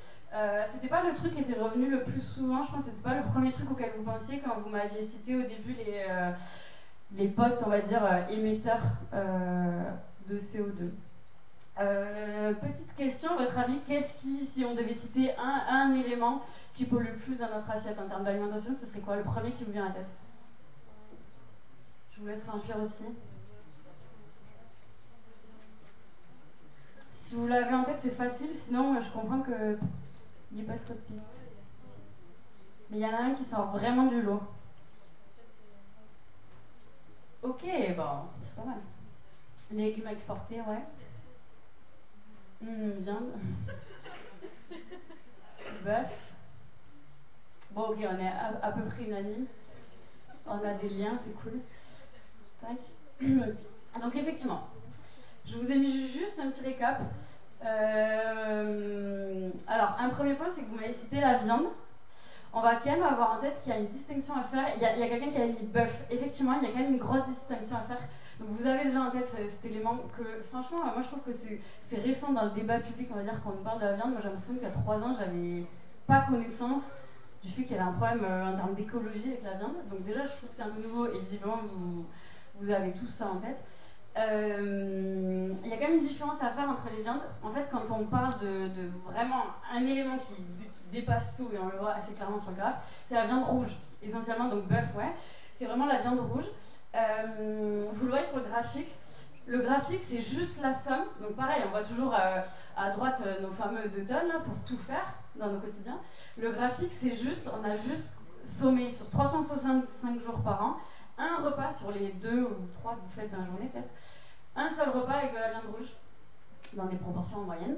[SPEAKER 2] C'était pas le truc qui était revenu le plus souvent, je pense que c'était pas le premier truc auquel vous pensiez quand vous m'aviez cité au début les postes, on va dire, émetteurs de CO2. Petite question, à votre avis, si on devait citer un élément qui pollue le plus dans notre assiette en termes d'alimentation, ce serait quoi le premier qui vous vient à la tête? Je vous laisse remplir aussi. Si vous l'avez en tête, c'est facile, sinon je comprends qu'il n'y ait pas trop de pistes. Mais il y en a un qui sort vraiment du lot. Ok, bon, c'est pas mal. Légumes exportés, ouais. Viande. Bœuf. Bon, ok, on est à peu près unanime. On a des liens, c'est cool. Tac. Donc, effectivement, je vous ai mis juste un petit récap. Alors, un premier point, c'est que vous m'avez cité la viande. On va quand même avoir en tête qu'il y a une distinction à faire. Il y a quelqu'un qui a mis bœuf. Effectivement, il y a quand même une grosse distinction à faire. Donc vous avez déjà en tête cet élément que, franchement, moi je trouve que c'est récent dans le débat public, on va dire, quand on parle de la viande. Moi j'ai l'impression qu'il y a 3 ans, j'avais pas connaissance du fait qu'il y avait un problème en termes d'écologie avec la viande. Donc déjà, je trouve que c'est un peu nouveau et visiblement, vous avez tous ça en tête. Il y a quand même une différence à faire entre les viandes. En fait, quand on parle de vraiment un élément qui dépasse tout, et on le voit assez clairement sur le graphe, c'est la viande rouge. Essentiellement, donc bœuf, ouais. C'est vraiment la viande rouge. Vous le voyez sur le graphique. Le graphique, c'est juste la somme. Donc pareil, on voit toujours à droite nos fameux 2 tonnes là, pour tout faire dans nos quotidiens. Le graphique, c'est juste, on a juste sommé sur 365 jours par an, un repas sur les 2 ou 3 que vous faites dans la journée peut-être, un seul repas avec de la viande rouge, dans des proportions en moyenne,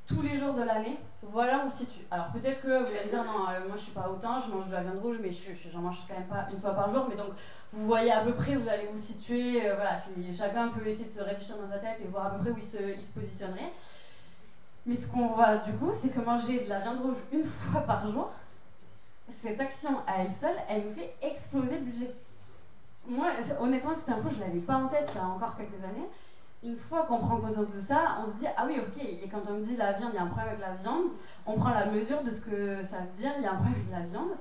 [SPEAKER 2] tous les jours de l'année. Voilà où on se situe. Alors peut-être que vous allez me dire, non, moi je suis pas autant, je mange de la viande rouge, mais j'en mange quand même pas une fois par jour, mais donc vous voyez à peu près où vous allez vous situer, voilà, chacun peut essayer de se réfléchir dans sa tête et voir à peu près où il se positionnerait. Mais ce qu'on voit du coup, c'est que manger de la viande rouge une fois par jour, cette action à elle seule, elle nous fait exploser le budget. Moi, honnêtement, cette info, je l'avais pas en tête il y a encore quelques années. Une fois qu'on prend conscience de ça, on se dit, ah oui, ok, et quand on me dit la viande, il y a un problème avec la viande, on prend la mesure de ce que ça veut dire, il y a un problème avec la viande.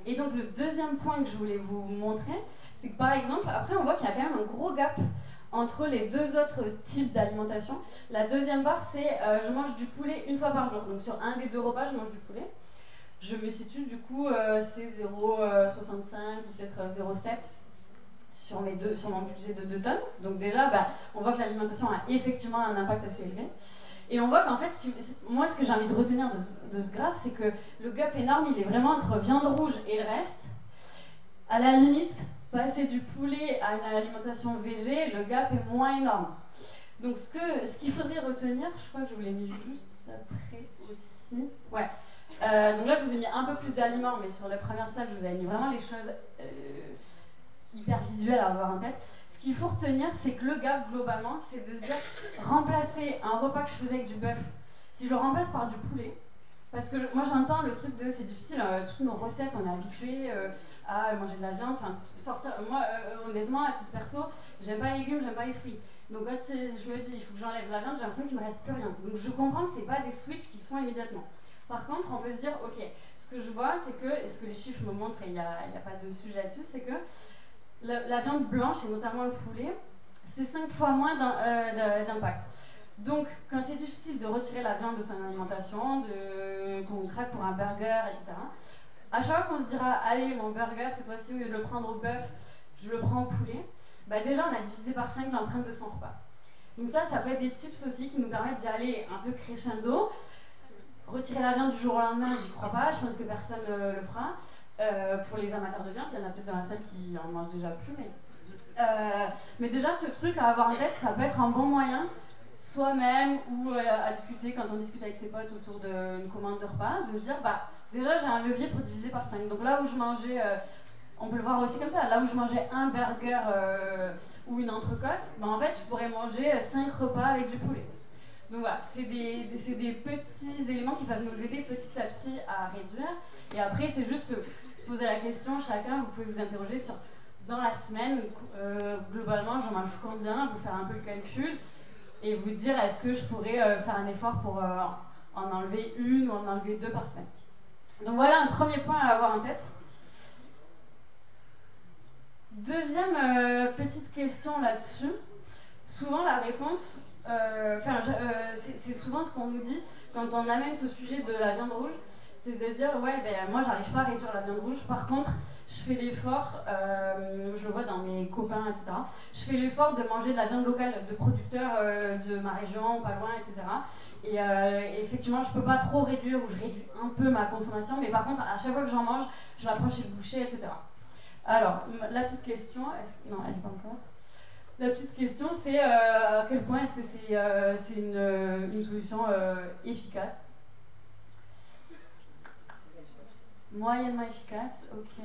[SPEAKER 2] Et donc le deuxième point que je voulais vous montrer, c'est que par exemple, après on voit qu'il y a quand même un gros gap entre les 2 autres types d'alimentation. La deuxième barre, c'est je mange du poulet une fois par jour. Donc sur un des 2 repas, je mange du poulet. Je me situe du coup, c'est 0,65 ou peut-être 0,7 sur mon budget de 2 tonnes. Donc déjà, on voit que l'alimentation a effectivement un impact assez élevé. Et on voit qu'en fait, moi ce que j'ai envie de retenir de ce graphe, c'est que le gap énorme, il est vraiment entre viande rouge et le reste. À la limite, passer du poulet à une alimentation végé, le gap est moins énorme. Donc ce qu'il faudrait retenir, je crois que je vous l'ai mis juste après aussi. Ouais. Donc là, je vous ai mis un peu plus d'aliments, mais sur la première slide, je vous ai mis vraiment les choses hyper visuelles à avoir en tête. Ce qu'il faut retenir, c'est que le gap, globalement, c'est de se dire, remplacer un repas que je faisais avec du bœuf, si je le remplace par du poulet, parce que moi j'entends le truc de, c'est difficile, toutes nos recettes, on est habitués à manger de la viande, enfin, sortir, moi, honnêtement, à titre perso, j'aime pas les légumes, j'aime pas les fruits. Donc quand je me dis, il faut que j'enlève la viande, j'ai l'impression qu'il me reste plus rien. Donc je comprends que c'est pas des switches qui se font immédiatement. Par contre, on peut se dire, ok, ce que je vois, c'est que, et ce que les chiffres me montrent, et il n'y a pas de sujet là-dessus, c'est que la viande blanche, et notamment le poulet, c'est 5 fois moins d'impact. Donc, quand c'est difficile de retirer la viande de son alimentation, qu'on craque pour un burger, etc., à chaque fois qu'on se dira, allez, mon burger, cette fois-ci, au lieu de le prendre au bœuf, je le prends au poulet, déjà, on a divisé par 5 l'empreinte de son repas. Donc ça peut être des tips aussi qui nous permettent d'y aller un peu crescendo. Retirer la viande du jour au lendemain, j'y crois pas, je pense que personne le fera. Pour les amateurs de viande, il y en a peut-être dans la salle qui en mangent déjà plus, mais déjà ce truc à avoir en tête, ça peut être un bon moyen, soi-même ou à discuter quand on discute avec ses potes autour d'une commande de repas, de se dire, déjà j'ai un levier pour diviser par 5. Donc là où je mangeais, on peut le voir aussi comme ça, là où je mangeais un burger ou une entrecôte, en fait je pourrais manger 5 repas avec du poulet. Donc voilà, c'est des petits éléments qui peuvent nous aider petit à petit à réduire. Et après, c'est juste se poser la question, chacun, vous pouvez vous interroger sur, dans la semaine, globalement, je mange combien, vous faire un peu le calcul, et vous dire, est-ce que je pourrais faire un effort pour en enlever 1 ou en enlever 2 par semaine. Donc voilà un premier point à avoir en tête. Deuxième petite question là-dessus. Souvent, la réponse... c'est souvent ce qu'on nous dit quand on amène ce sujet de la viande rouge, c'est de dire ouais moi j'arrive pas à réduire la viande rouge, par contre je fais l'effort, je le vois dans mes copains etc, je fais l'effort de manger de la viande locale de producteurs de ma région, pas loin etc, et effectivement je peux pas trop réduire ou je réduis un peu ma consommation, mais par contre à chaque fois que j'en mange je la prends chez le boucher etc. Alors la petite question, non elle n'est pas encore. La petite question, c'est à quel point est-ce que c'est une solution efficace? Moyennement efficace, ok.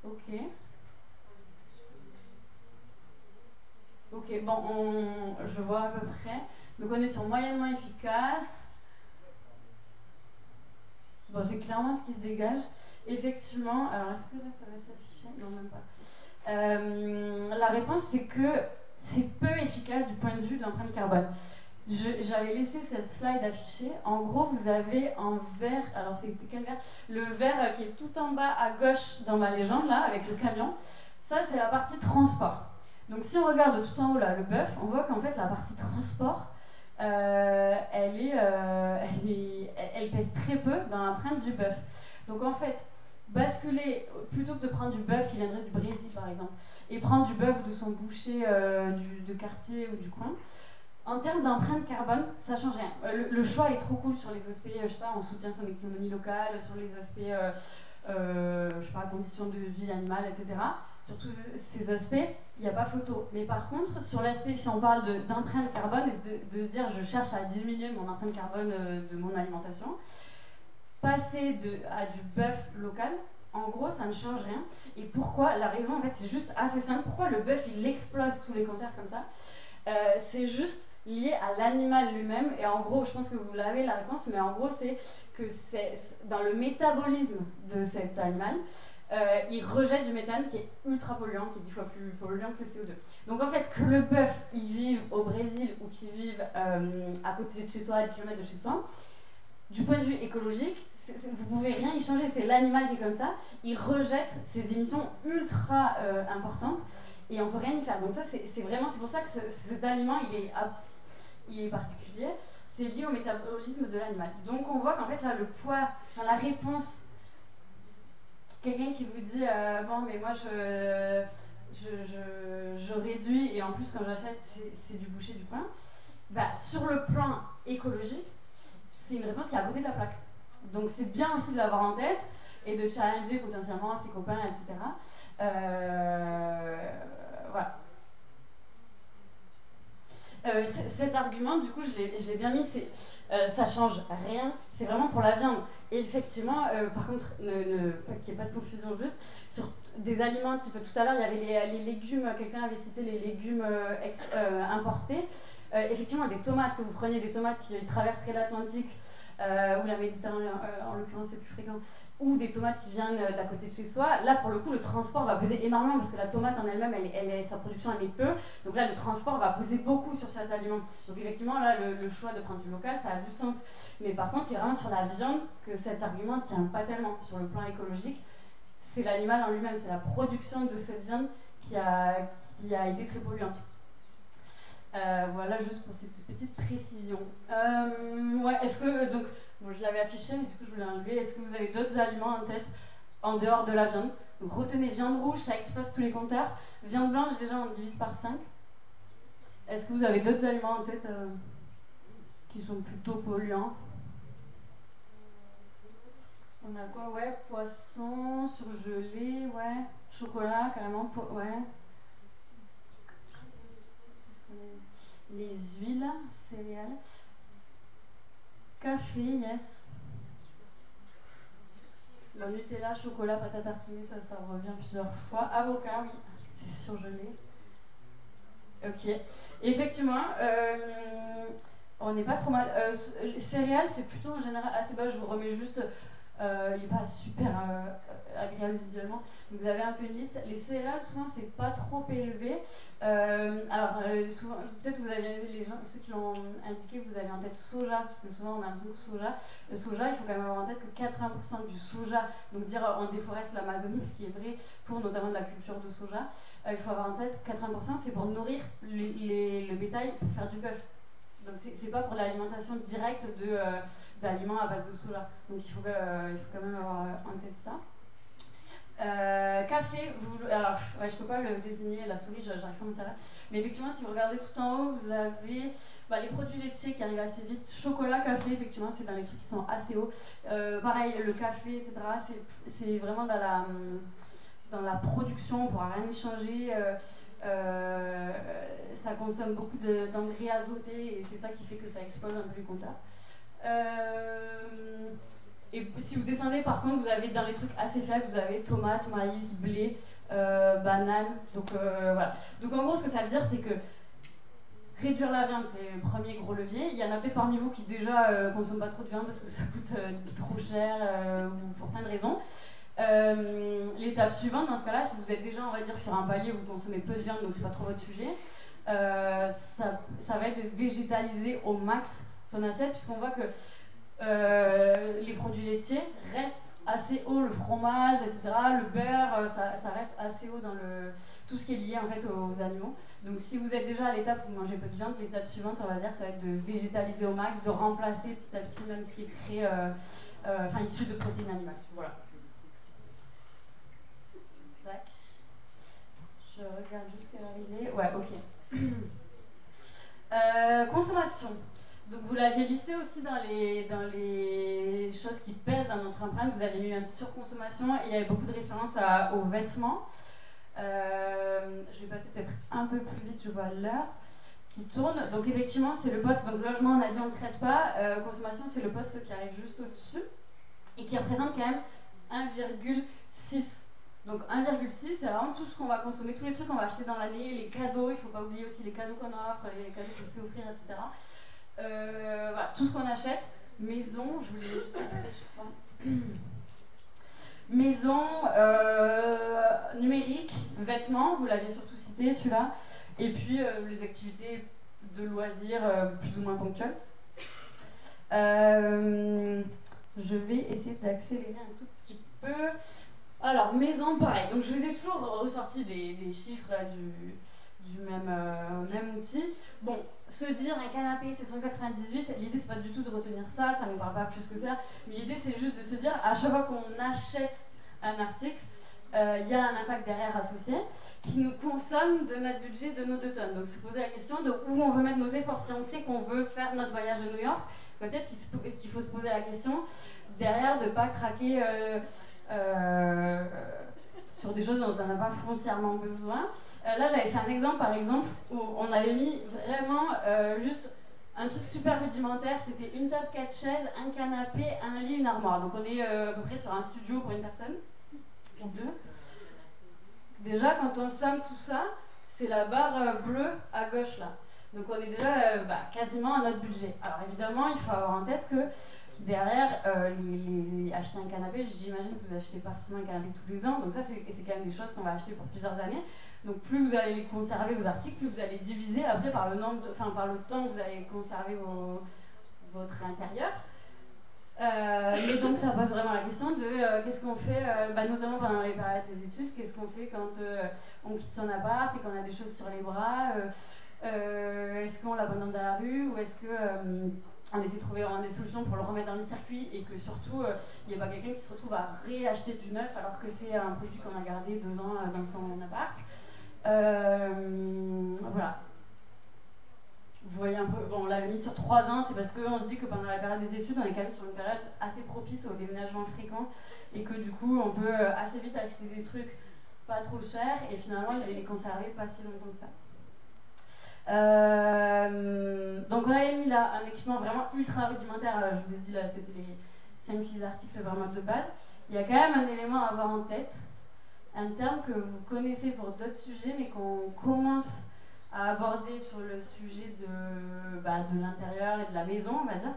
[SPEAKER 2] Ok. Ok, bon, je vois à peu près. Donc on est sur moyennement efficace. Bon, c'est clairement ce qui se dégage. Effectivement, alors est-ce que là ça va s'afficher? Non, même pas. La réponse, c'est que c'est peu efficace du point de vue de l'empreinte carbone. J'avais laissé cette slide affichée. En gros, vous avez un vert. Alors, c'était quel vert? Le vert qui est tout en bas à gauche dans ma légende, là, avec le camion. Ça, c'est la partie transport. Donc, si on regarde tout en haut, là, le bœuf, on voit qu'en fait, la partie transport, elle pèse très peu dans l'empreinte du bœuf. Donc, en fait, basculer, plutôt que de prendre du bœuf qui viendrait du Brésil, par exemple, et prendre du bœuf de son boucher de quartier ou du coin, en termes d'empreinte carbone, ça change rien. Le choix est trop cool sur les aspects, je sais pas, on soutient son économie locale, sur les aspects, je sais pas, conditions de vie animale, etc. Sur tous ces aspects, il n'y a pas photo. Mais par contre, sur l'aspect, si on parle d'empreinte carbone, de se dire je cherche à diminuer mon empreinte carbone de mon alimentation, passer à du bœuf local, en gros, ça ne change rien. Et pourquoi? La raison, en fait, c'est juste assez simple. Pourquoi le bœuf, il explose tous les compteurs comme ça? C'est juste lié à l'animal lui-même. Et en gros, je pense que vous l'avez la réponse, mais en gros, c'est que c'est dans le métabolisme de cet animal, il rejette du méthane qui est ultra polluant, qui est 10 fois plus polluant que le CO2. Donc en fait, que le bœuf, il vive au Brésil ou qu'il vive à côté de chez soi, à 10 km de chez soi, du point de vue écologique, vous pouvez rien y changer, c'est l'animal qui est comme ça, il rejette ces émissions ultra importantes et on peut rien y faire. Donc ça, c'est pour ça que cet aliment, il est particulier, c'est lié au métabolisme de l'animal. Donc on voit qu'en fait là, le poids, enfin, la réponse, quelqu'un qui vous dit bon mais moi je réduis et en plus quand j'achète c'est du boucher du coin, bah, sur le plan écologique, c'est une réponse qui est à côté de la plaque. Donc c'est bien aussi de l'avoir en tête et de challenger potentiellement ses copains, etc. Voilà. Cet argument, du coup, je l'ai bien mis, ça change rien, c'est vraiment pour la viande. Et effectivement, par contre, qu'il n'y ait pas de confusion juste, sur des aliments, type tout à l'heure, il y avait les légumes, quelqu'un avait cité les légumes importés. Effectivement, des tomates, que vous preniez des tomates qui traverseraient l'Atlantique, ou la Méditerranée, en l'occurrence c'est plus fréquent, ou des tomates qui viennent d'à côté de chez soi, là pour le coup le transport va peser énormément parce que la tomate en elle-même, sa production elle est peu, donc là le transport va peser beaucoup sur cet aliment. Donc effectivement là le choix de prendre du local ça a du sens, mais par contre c'est vraiment sur la viande que cet argument ne tient pas tellement. Sur le plan écologique, c'est l'animal en lui-même, c'est la production de cette viande qui a été très polluante. Voilà, juste pour cette petite précision. Ouais, est-ce que, donc, bon, je l'avais affiché, mais du coup je voulais enlever. Est-ce que vous avez d'autres aliments en tête en dehors de la viande? Donc retenez viande rouge, ça explose tous les compteurs. Viande blanche, déjà on divise par 5. Est-ce que vous avez d'autres aliments en tête qui sont plutôt polluants? On a quoi? Ouais, poisson, surgelé, ouais. Chocolat, carrément, ouais. Les huiles, céréales. Café, yes. Bon, Nutella, chocolat, pâte à tartiner, ça revient plusieurs fois. Avocat, oui, c'est surgelé. Ok. Effectivement, on n'est pas trop mal. Les céréales, c'est plutôt en général assez bas. Je vous remets juste. Il n'est pas super agréable visuellement. Donc vous avez un peu une liste. Les céréales, souvent, c'est pas trop élevé. Souvent, peut-être vous avez ceux qui l'ont indiqué, vous avez en tête soja, parce que souvent on a l'impression que soja. Le soja, il faut quand même avoir en tête que 80% du soja, donc dire on déforeste l'Amazonie, ce qui est vrai pour notamment de la culture de soja, il faut avoir en tête 80% c'est pour nourrir le bétail pour faire du bœuf. Donc c'est pas pour l'alimentation directe d'aliments à base de soja. Donc il faut quand même avoir en tête ça. Café, alors ouais, je peux pas le désigner, la souris, j'arrive pas à me servir. Mais effectivement, si vous regardez tout en haut, vous avez les produits laitiers qui arrivent assez vite. Chocolat, café, effectivement, c'est dans les trucs qui sont assez hauts. Pareil, le café, etc., c'est vraiment dans la production, on pourra rien y changer. Ça consomme beaucoup d'engrais azotés et c'est ça qui fait que ça explose un peu les compteurs. Et si vous descendez, par contre, vous avez dans les trucs assez faibles, vous avez tomates, maïs, blé, bananes. Donc voilà. Donc en gros, ce que ça veut dire, c'est que réduire la viande, c'est le premier gros levier. Il y en a peut-être parmi vous qui déjà consomment pas trop de viande parce que ça coûte trop cher ou pour plein de raisons. L'étape suivante, dans ce cas-là, si vous êtes déjà, on va dire, sur un palier où vous consommez peu de viande, donc c'est pas trop votre sujet, ça va être de végétaliser au max son assiette, puisqu'on voit que les produits laitiers restent assez haut, le fromage, etc., le beurre, ça reste assez haut dans tout ce qui est lié en fait aux animaux. Donc si vous êtes déjà à l'étape où vous mangez peu de viande, l'étape suivante, on va dire, ça va être de végétaliser au max, de remplacer petit à petit même ce qui est très issu de protéines animales. Voilà. Tac. Je regarde juste quelle heure il est. Ouais, ok. Consommation. Donc vous l'aviez listé aussi dans les choses qui pèsent dans notre empreinte. Vous avez mis une surconsommation et il y avait beaucoup de références aux vêtements. Je vais passer peut-être un peu plus vite, je vois l'heure qui tourne. Donc effectivement, c'est le poste. Donc logement, on a dit on ne traite pas. Consommation, c'est le poste qui arrive juste au-dessus et qui représente quand même 1,6. Donc 1,6, c'est vraiment tout ce qu'on va consommer, tous les trucs qu'on va acheter dans l'année, les cadeaux. Il ne faut pas oublier aussi les cadeaux qu'on offre, les cadeaux qu'on se fait offrir, etc. Voilà, tout ce qu'on achète, maison, je voulais juste je crois. Maison, numérique, vêtements, vous l'aviez surtout cité celui-là, et puis les activités de loisirs plus ou moins ponctuelles. Je vais essayer d'accélérer un tout petit peu. Alors, maison, pareil. Donc, je vous ai toujours ressorti des chiffres là, du même outil. Bon, se dire un canapé c'est 198, l'idée c'est pas du tout de retenir ça, ça ne nous parle pas plus que ça, mais l'idée c'est juste de se dire à chaque fois qu'on achète un article, il y a un impact derrière associé qui nous consomme de notre budget de nos 2 tonnes. Donc se poser la question de où on veut mettre nos efforts. Si on sait qu'on veut faire notre voyage à New York, peut-être qu'il faut se poser la question derrière de ne pas craquer sur des choses dont on n'a pas foncièrement besoin. Là, j'avais fait un exemple, par exemple, où on avait mis vraiment juste un truc super rudimentaire. C'était une table, 4 chaises, un canapé, un lit, une armoire. Donc on est à peu près sur un studio pour une personne, ou 2. Déjà, quand on somme tout ça, c'est la barre bleue à gauche, là. Donc on est déjà quasiment à notre budget. Alors évidemment, il faut avoir en tête que derrière, acheter un canapé, j'imagine que vous achetez pas forcément un canapé tous les ans, donc ça c'est quand même des choses qu'on va acheter pour plusieurs années. Donc plus vous allez conserver vos articles, plus vous allez diviser après par le temps que vous allez conserver votre intérieur. Et donc ça pose vraiment la question de qu'est-ce qu'on fait, notamment pendant les périodes des études, qu'est-ce qu'on fait quand on quitte son appart et qu'on a des choses sur les bras, est-ce qu'on l'abandonne dans la rue ou est-ce que on essaie de trouver des solutions pour le remettre dans le circuit et que surtout il n'y ait pas quelqu'un qui se retrouve à réacheter du neuf alors que c'est un produit qu'on a gardé 2 ans dans son appart. Voilà. Vous voyez un peu, on l'avait mis sur 3 ans, c'est parce qu'on se dit que pendant la période des études, on est quand même sur une période assez propice au déménagement fréquent et que du coup, on peut assez vite acheter des trucs pas trop chers et finalement les conserver pas si longtemps que ça. Donc on avait mis là un équipement vraiment ultra rudimentaire, je vous ai dit là c'était les 5-6 articles vraiment de base. Il y a quand même un élément à avoir en tête, un terme que vous connaissez pour d'autres sujets mais qu'on commence à aborder sur le sujet de l'intérieur et de la maison, on va dire.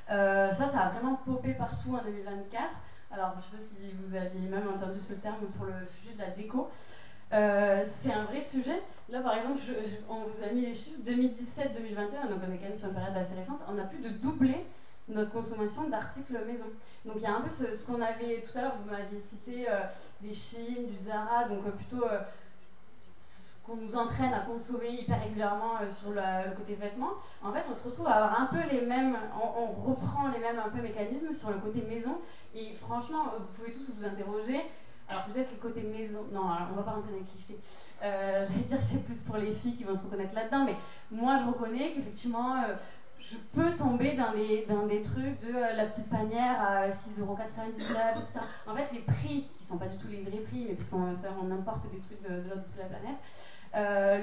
[SPEAKER 2] Ça a vraiment popé partout en 2024. Alors je ne sais pas si vous aviez même entendu ce terme pour le sujet de la déco. C'est un vrai sujet. Là, par exemple, on vous a mis les chiffres 2017-2021, donc on est quand même sur une période assez récente. On a plus de doublé notre consommation d'articles maison. Donc il y a un peu ce qu'on avait tout à l'heure, vous m'aviez cité des Shein, du Zara, donc plutôt ce qu'on nous entraîne à consommer hyper régulièrement sur le côté vêtements. En fait, on se retrouve à avoir un peu les mêmes, on reprend les mêmes un peu mécanismes sur le côté maison. Et franchement, vous pouvez tous vous interroger. Alors peut-être le côté maison, non, alors on va pas rentrer dans les clichés. J'allais dire c'est plus pour les filles qui vont se reconnaître là-dedans, mais moi je reconnais qu'effectivement je peux tomber dans des trucs de la petite panière à 6,99€, etc. En fait les prix, qui sont pas du tout les vrais prix, mais parce qu'on importe des trucs de l'autre bout de la planète,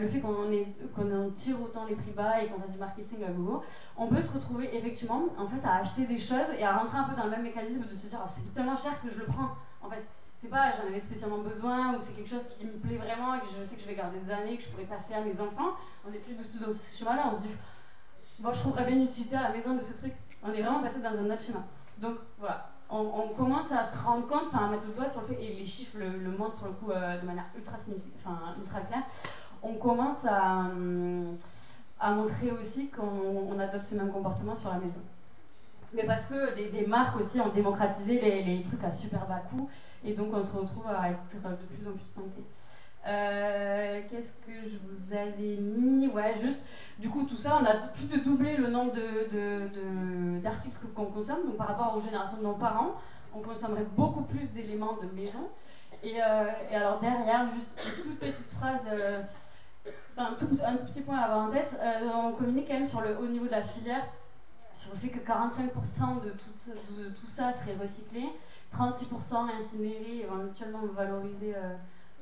[SPEAKER 2] le fait qu'on tire autant les prix bas et qu'on fasse du marketing à gogo, on peut se retrouver effectivement en fait, à acheter des choses et à rentrer un peu dans le même mécanisme de se dire oh, c'est tellement cher que je le prends. En fait, c'est pas j'en avais spécialement besoin ou c'est quelque chose qui me plaît vraiment et que je sais que je vais garder des années, que je pourrais passer à mes enfants. On n'est plus du tout dans ce schéma-là, on se dit bon, je trouverais bien une utilité à la maison de ce truc. On est vraiment passé dans un autre schéma. Donc voilà, on commence à se rendre compte, à mettre le doigt sur le fait, et les chiffres le montrent pour le coup de manière ultra claire, on commence à montrer aussi qu'on adopte ces mêmes comportements sur la maison. Mais parce que des marques aussi ont démocratisé les trucs à super bas coût, et donc on se retrouve à être de plus en plus tentés. Qu'est-ce que je vous avais mis? Ouais, juste, du coup, tout ça, on a plus de doubler le nombre d'articles qu'on consomme. Donc par rapport aux générations de nos parents, on consommerait beaucoup plus d'éléments de maison. Et alors derrière, juste une toute petite phrase, un tout petit point à avoir en tête, on communique quand même sur le haut niveau de la filière, sur le fait que 45% de tout ça serait recyclé, 36% incinéré, éventuellement valorisé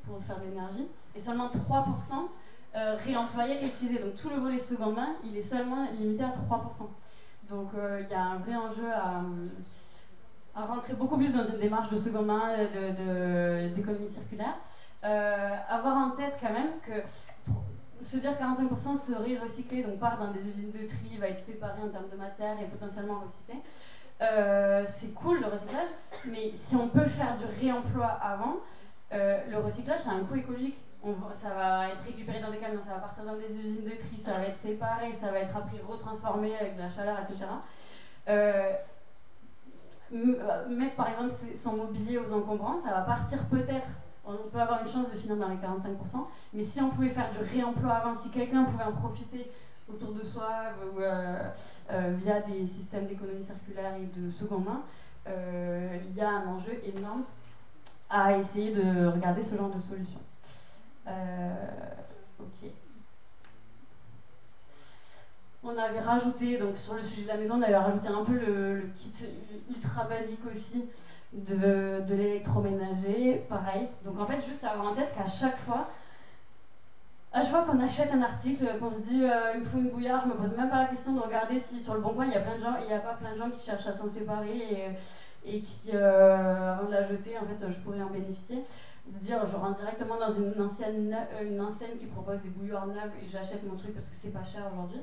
[SPEAKER 2] pour faire de l'énergie, et seulement 3% réemployé, réutilisé. Donc tout le volet seconde main, il est seulement limité à 3%. Donc il y a un vrai enjeu à rentrer beaucoup plus dans une démarche de seconde main, d'économie circulaire. Avoir en tête quand même que se dire 45% serait recyclé, donc part dans des usines de tri, va être séparé en termes de matière et potentiellement recyclé. C'est cool le recyclage, mais si on peut faire du réemploi avant, le recyclage c'est un coût écologique. Ça va être récupéré dans des camions, ça va partir dans des usines de tri, ça va être séparé, ça va être après retransformé avec de la chaleur, etc. Mettre par exemple son mobilier aux encombrants, ça va partir peut-être. On peut avoir une chance de finir dans les 45%, mais si on pouvait faire du réemploi avant, si quelqu'un pouvait en profiter autour de soi via des systèmes d'économie circulaire et de seconde main, il y a un enjeu énorme à essayer de regarder ce genre de solution. Ok. On avait rajouté, donc sur le sujet de la maison, on avait rajouté un peu le kit ultra basique aussi de l'électroménager, pareil. Donc en fait, juste avoir en tête qu'à chaque fois qu'on achète un article, qu'on se dit il me faut une bouillarde, je me pose même pas la question de regarder si sur le bon coin il y a pas plein de gens qui cherchent à s'en séparer et qui, avant de la jeter, en fait, je pourrais en bénéficier. Se dire, je rentre directement dans une enseigne qui propose des bouilloires neuves et j'achète mon truc parce que c'est pas cher aujourd'hui.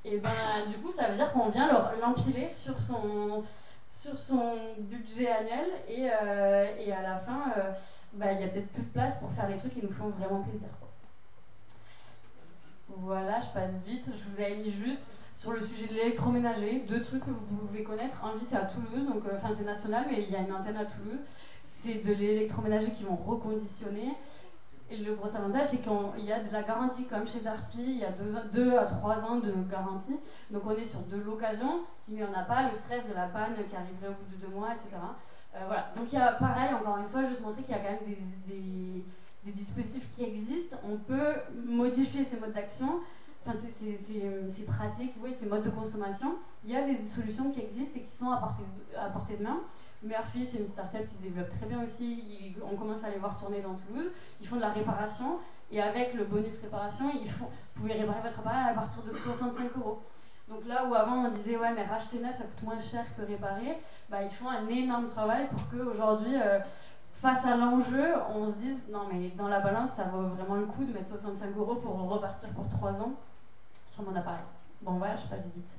[SPEAKER 2] Et ben, du coup, ça veut dire qu'on vient l'empiler sur son budget annuel et à la fin, il y a peut-être plus de place pour faire les trucs qui nous font vraiment plaisir, quoi. Voilà, je passe vite. Je vous avais mis juste sur le sujet de l'électroménager, 2 trucs que vous pouvez connaître. Un, c'est à Toulouse, donc c'est national, mais il y a une antenne à Toulouse. C'est de l'électroménager qui vont reconditionner. Et le gros avantage, c'est qu'il y a de la garantie, comme chez Darty, il y a 2 à 3 ans de garantie. Donc on est sur de l'occasion, mais on n'a pas le stress de la panne qui arriverait au bout de 2 mois, etc. Voilà. Donc il y a pareil, encore une fois, juste montrer qu'il y a quand même des dispositifs qui existent. On peut modifier ces modes d'action. Enfin, c'est pratique, oui, ces modes de consommation. Il y a des solutions qui existent et qui sont à portée de main. Murphy, c'est une start-up qui se développe très bien aussi. On commence à les voir tourner dans Toulouse. Ils font de la réparation et avec le bonus réparation, vous pouvez réparer votre appareil à partir de 65 €. Donc là où avant on disait ouais mais racheter neuf ça coûte moins cher que réparer, ils font un énorme travail pour qu'aujourd'hui, face à l'enjeu, on se dise non mais dans la balance ça vaut vraiment le coup de mettre 65 € pour repartir pour 3 ans sur mon appareil. Bon voilà, je passe vite.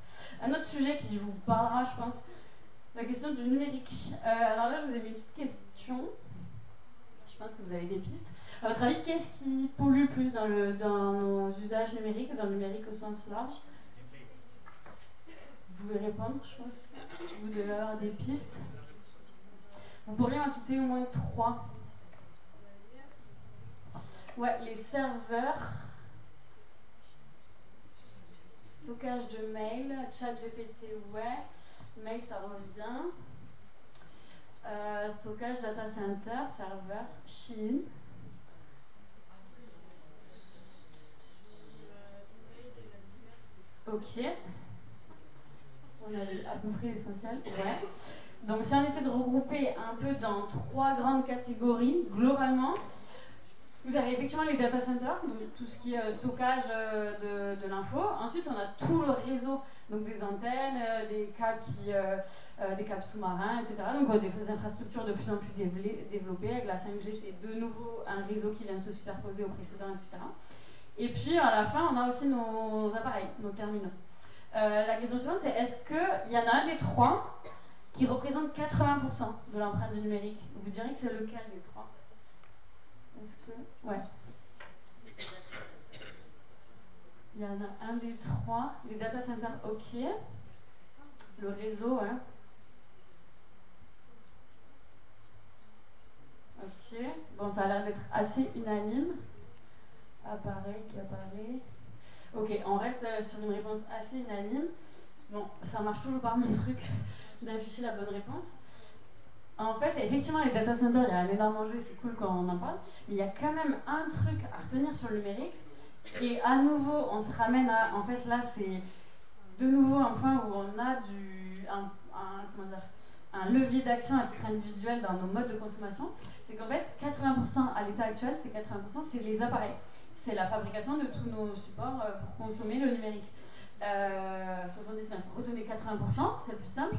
[SPEAKER 2] Un autre sujet qui vous parlera, je pense, la question du numérique. Alors là, je vous ai mis une petite question. Je pense que vous avez des pistes. À votre avis, qu'est-ce qui pollue plus dans nos usages numériques, dans le numérique au sens large? Vous pouvez répondre, je pense que vous devez avoir des pistes. Vous pourriez en citer au moins 3. Ouais, les serveurs, stockage de mail, ChatGPT, ouais. Mail, ça revient. Stockage, data center, serveur, Chine. Ok. On a à peu près l'essentiel. Ouais. Donc, si on essaie de regrouper un peu dans 3 grandes catégories, globalement, vous avez effectivement les data centers, donc tout ce qui est stockage de l'info. Ensuite, on a tout le réseau Donc des antennes, des câbles sous-marins, etc. Donc des infrastructures de plus en plus développées. Avec la 5G, c'est de nouveau un réseau qui vient se superposer au précédent, etc. Et puis à la fin, on a aussi nos appareils, nos terminaux. La question suivante, c'est est-ce qu'il y en a un des trois qui représente 80% de l'empreinte du numérique? Vous direz que c'est lequel des trois? Est-ce que... Ouais. Il y en a un des trois. Les data centers, ok. Le réseau, hein. Ok. Bon, ça a l'air d'être assez unanime. Appareil qui apparaît. Ok, on reste sur une réponse assez unanime. Bon, ça marche toujours pas mon truc d'afficher la bonne réponse. En fait, effectivement, les data centers, il y a un énorme enjeu, c'est cool quand on en parle, mais il y a quand même un truc à retenir sur le numérique. Et à nouveau, on se ramène à... En fait, là, c'est de nouveau un point où on a un levier d'action à titre individuel dans nos modes de consommation. C'est qu'en fait, 80% à l'état actuel, c'est 80%, c'est les appareils. C'est la fabrication de tous nos supports pour consommer le numérique. 79, retenez 80%, c'est plus simple.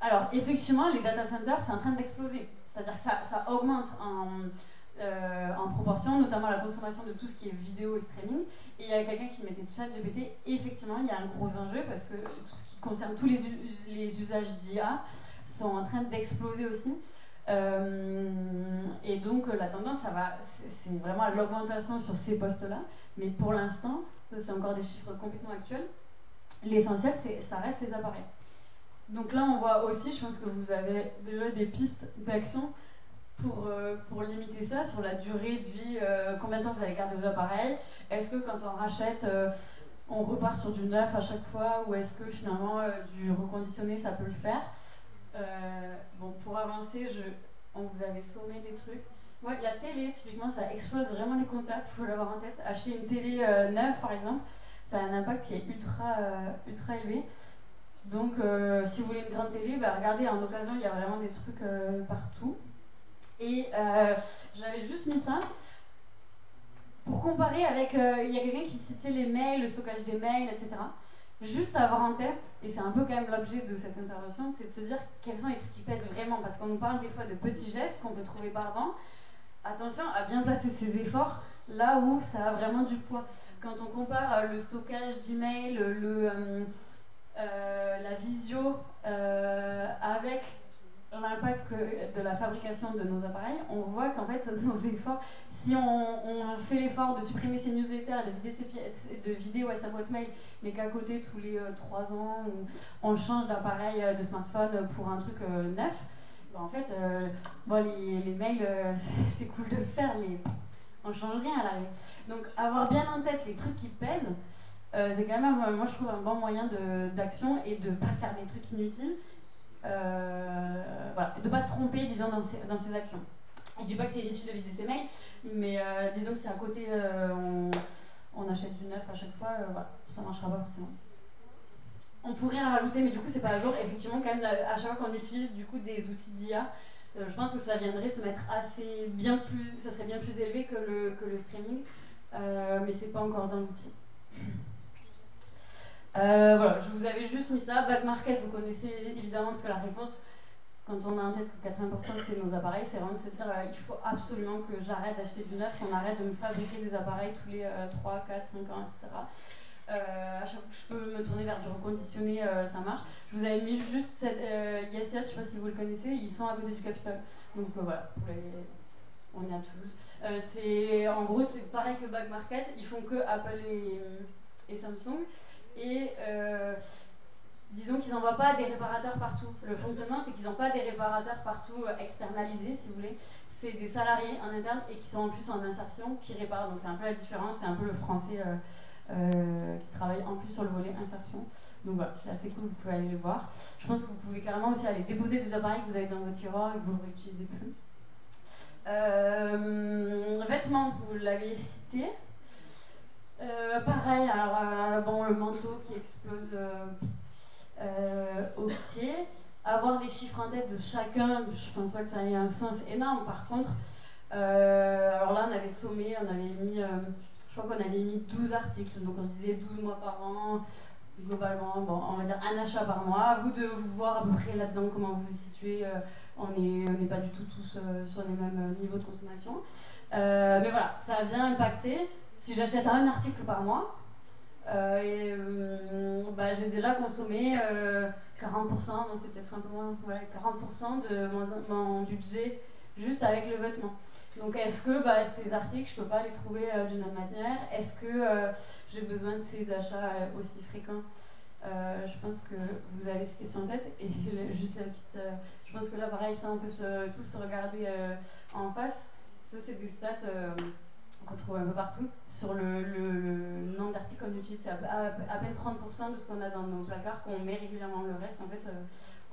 [SPEAKER 2] Alors, effectivement, les data centers, c'est en train d'exploser. C'est-à-dire que ça augmente en proportion, notamment la consommation de tout ce qui est vidéo et streaming. Et il y a quelqu'un qui mettait ChatGPT. Et effectivement, il y a un gros enjeu parce que tout ce qui concerne tous les usages d'IA sont en train d'exploser aussi. Et donc, la tendance, c'est vraiment l'augmentation sur ces postes-là. Mais pour l'instant, ça c'est encore des chiffres complètement actuels. L'essentiel, ça reste les appareils. Donc là, on voit aussi, je pense que vous avez déjà des pistes d'action pour limiter ça sur la durée de vie. Combien de temps vous allez garder vos appareils? Est-ce que quand on rachète, on repart sur du neuf à chaque fois? Ou est-ce que finalement, du reconditionné, ça peut le faire? Bon, pour avancer, on vous avait sommé des trucs. Ouais, la télé, typiquement, ça explose vraiment les compteurs, il faut l'avoir en tête. Acheter une télé neuve, par exemple, ça a un impact qui est ultra élevé. Donc, si vous voulez une grande télé, regardez, en occasion, il y a vraiment des trucs partout. Et j'avais juste mis ça pour comparer avec... Il y a quelqu'un qui citait les mails, le stockage des mails, etc. Juste à avoir en tête, et c'est un peu quand même l'objet de cette intervention, c'est de se dire quels sont les trucs qui pèsent vraiment. Parce qu'on nous parle des fois de petits gestes qu'on peut trouver barbants. Attention à bien placer ses efforts là où ça a vraiment du poids. Quand on compare le stockage d'email, la visio avec l'impact de la fabrication de nos appareils, on voit qu'en fait nos efforts, si on fait l'effort de supprimer ses newsletters, de vider sa boîte mail, mais qu'à côté tous les 3 ans on change d'appareil de smartphone pour un truc neuf, en fait les mails c'est cool de le faire, mais on change rien à l'arrivée. Donc avoir bien en tête les trucs qui pèsent, c'est quand même, moi je trouve, un bon moyen d'action et de ne pas faire des trucs inutiles. Voilà, de ne pas se tromper, disons, dans ses actions. Je ne dis pas que c'est inutile de vider ses mails, mais disons que si à côté on achète du neuf à chaque fois, voilà, ça ne marchera pas forcément. On pourrait en rajouter, mais du coup c'est pas à jour. Effectivement, quand même, à chaque fois qu'on utilise du coup des outils d'IA, je pense que ça viendrait se mettre ça serait bien plus élevé que le streaming, mais c'est pas encore dans l'outil. Voilà, je vous avais juste mis ça. Back market, vous connaissez évidemment, parce que la réponse, quand on a en tête que 80% c'est nos appareils, c'est vraiment de se dire il faut absolument que j'arrête d'acheter du neuf, qu'on arrête de me fabriquer des appareils tous les 3, 4, 5 ans, etc. À chaque fois que je peux me tourner vers du reconditionné, ça marche. Je vous avais mis juste cette Yes, je ne sais pas si vous le connaissez, ils sont à côté du Capitole. Donc voilà, on est à Toulouse. En gros, c'est pareil que Back Market, ils font que Apple et Samsung. Et disons qu'ils n'envoient pas des réparateurs partout. Le fonctionnement, c'est qu'ils n'ont pas des réparateurs partout externalisés, si vous voulez. C'est des salariés en interne et qui sont en plus en insertion, qui réparent. Donc c'est un peu la différence, c'est un peu le français qui travaille en plus sur le volet insertion. Donc voilà, c'est assez cool, vous pouvez aller le voir. Je pense que vous pouvez carrément aussi aller déposer des appareils que vous avez dans votre tiroir et que vous ne réutilisez plus. Vêtements, vous l'avez cité. Pareil, alors le manteau qui explose au pied. Avoir les chiffres en tête de chacun, je pense pas que ça ait un sens énorme. Par contre, alors là on avait sommé, on avait mis, je crois qu'on avait mis 12 articles, donc on se disait 12 mois par an, globalement, bon, on va dire un achat par mois. À vous de vous voir à peu près là-dedans comment vous vous situez. On n'est pas du tout tous sur les mêmes niveaux de consommation. Mais voilà, ça vient impacter. Si j'achète un article par mois, j'ai déjà consommé 40%, non c'est peut-être un peu moins, ouais, 40% de mon budget juste avec le vêtement. Donc est-ce que ces articles, je ne peux pas les trouver d'une autre manière? Est-ce que j'ai besoin de ces achats aussi fréquents? Je pense que vous avez ces questions en tête. Et juste la petite... je pense que là, pareil, ça, on peut tous se regarder en face. Ça, c'est des stats qu'on trouve un peu partout. Sur le nombre d'articles qu'on utilise, c'est à peine 30% de ce qu'on a dans nos placards qu'on met régulièrement. Le reste, en fait,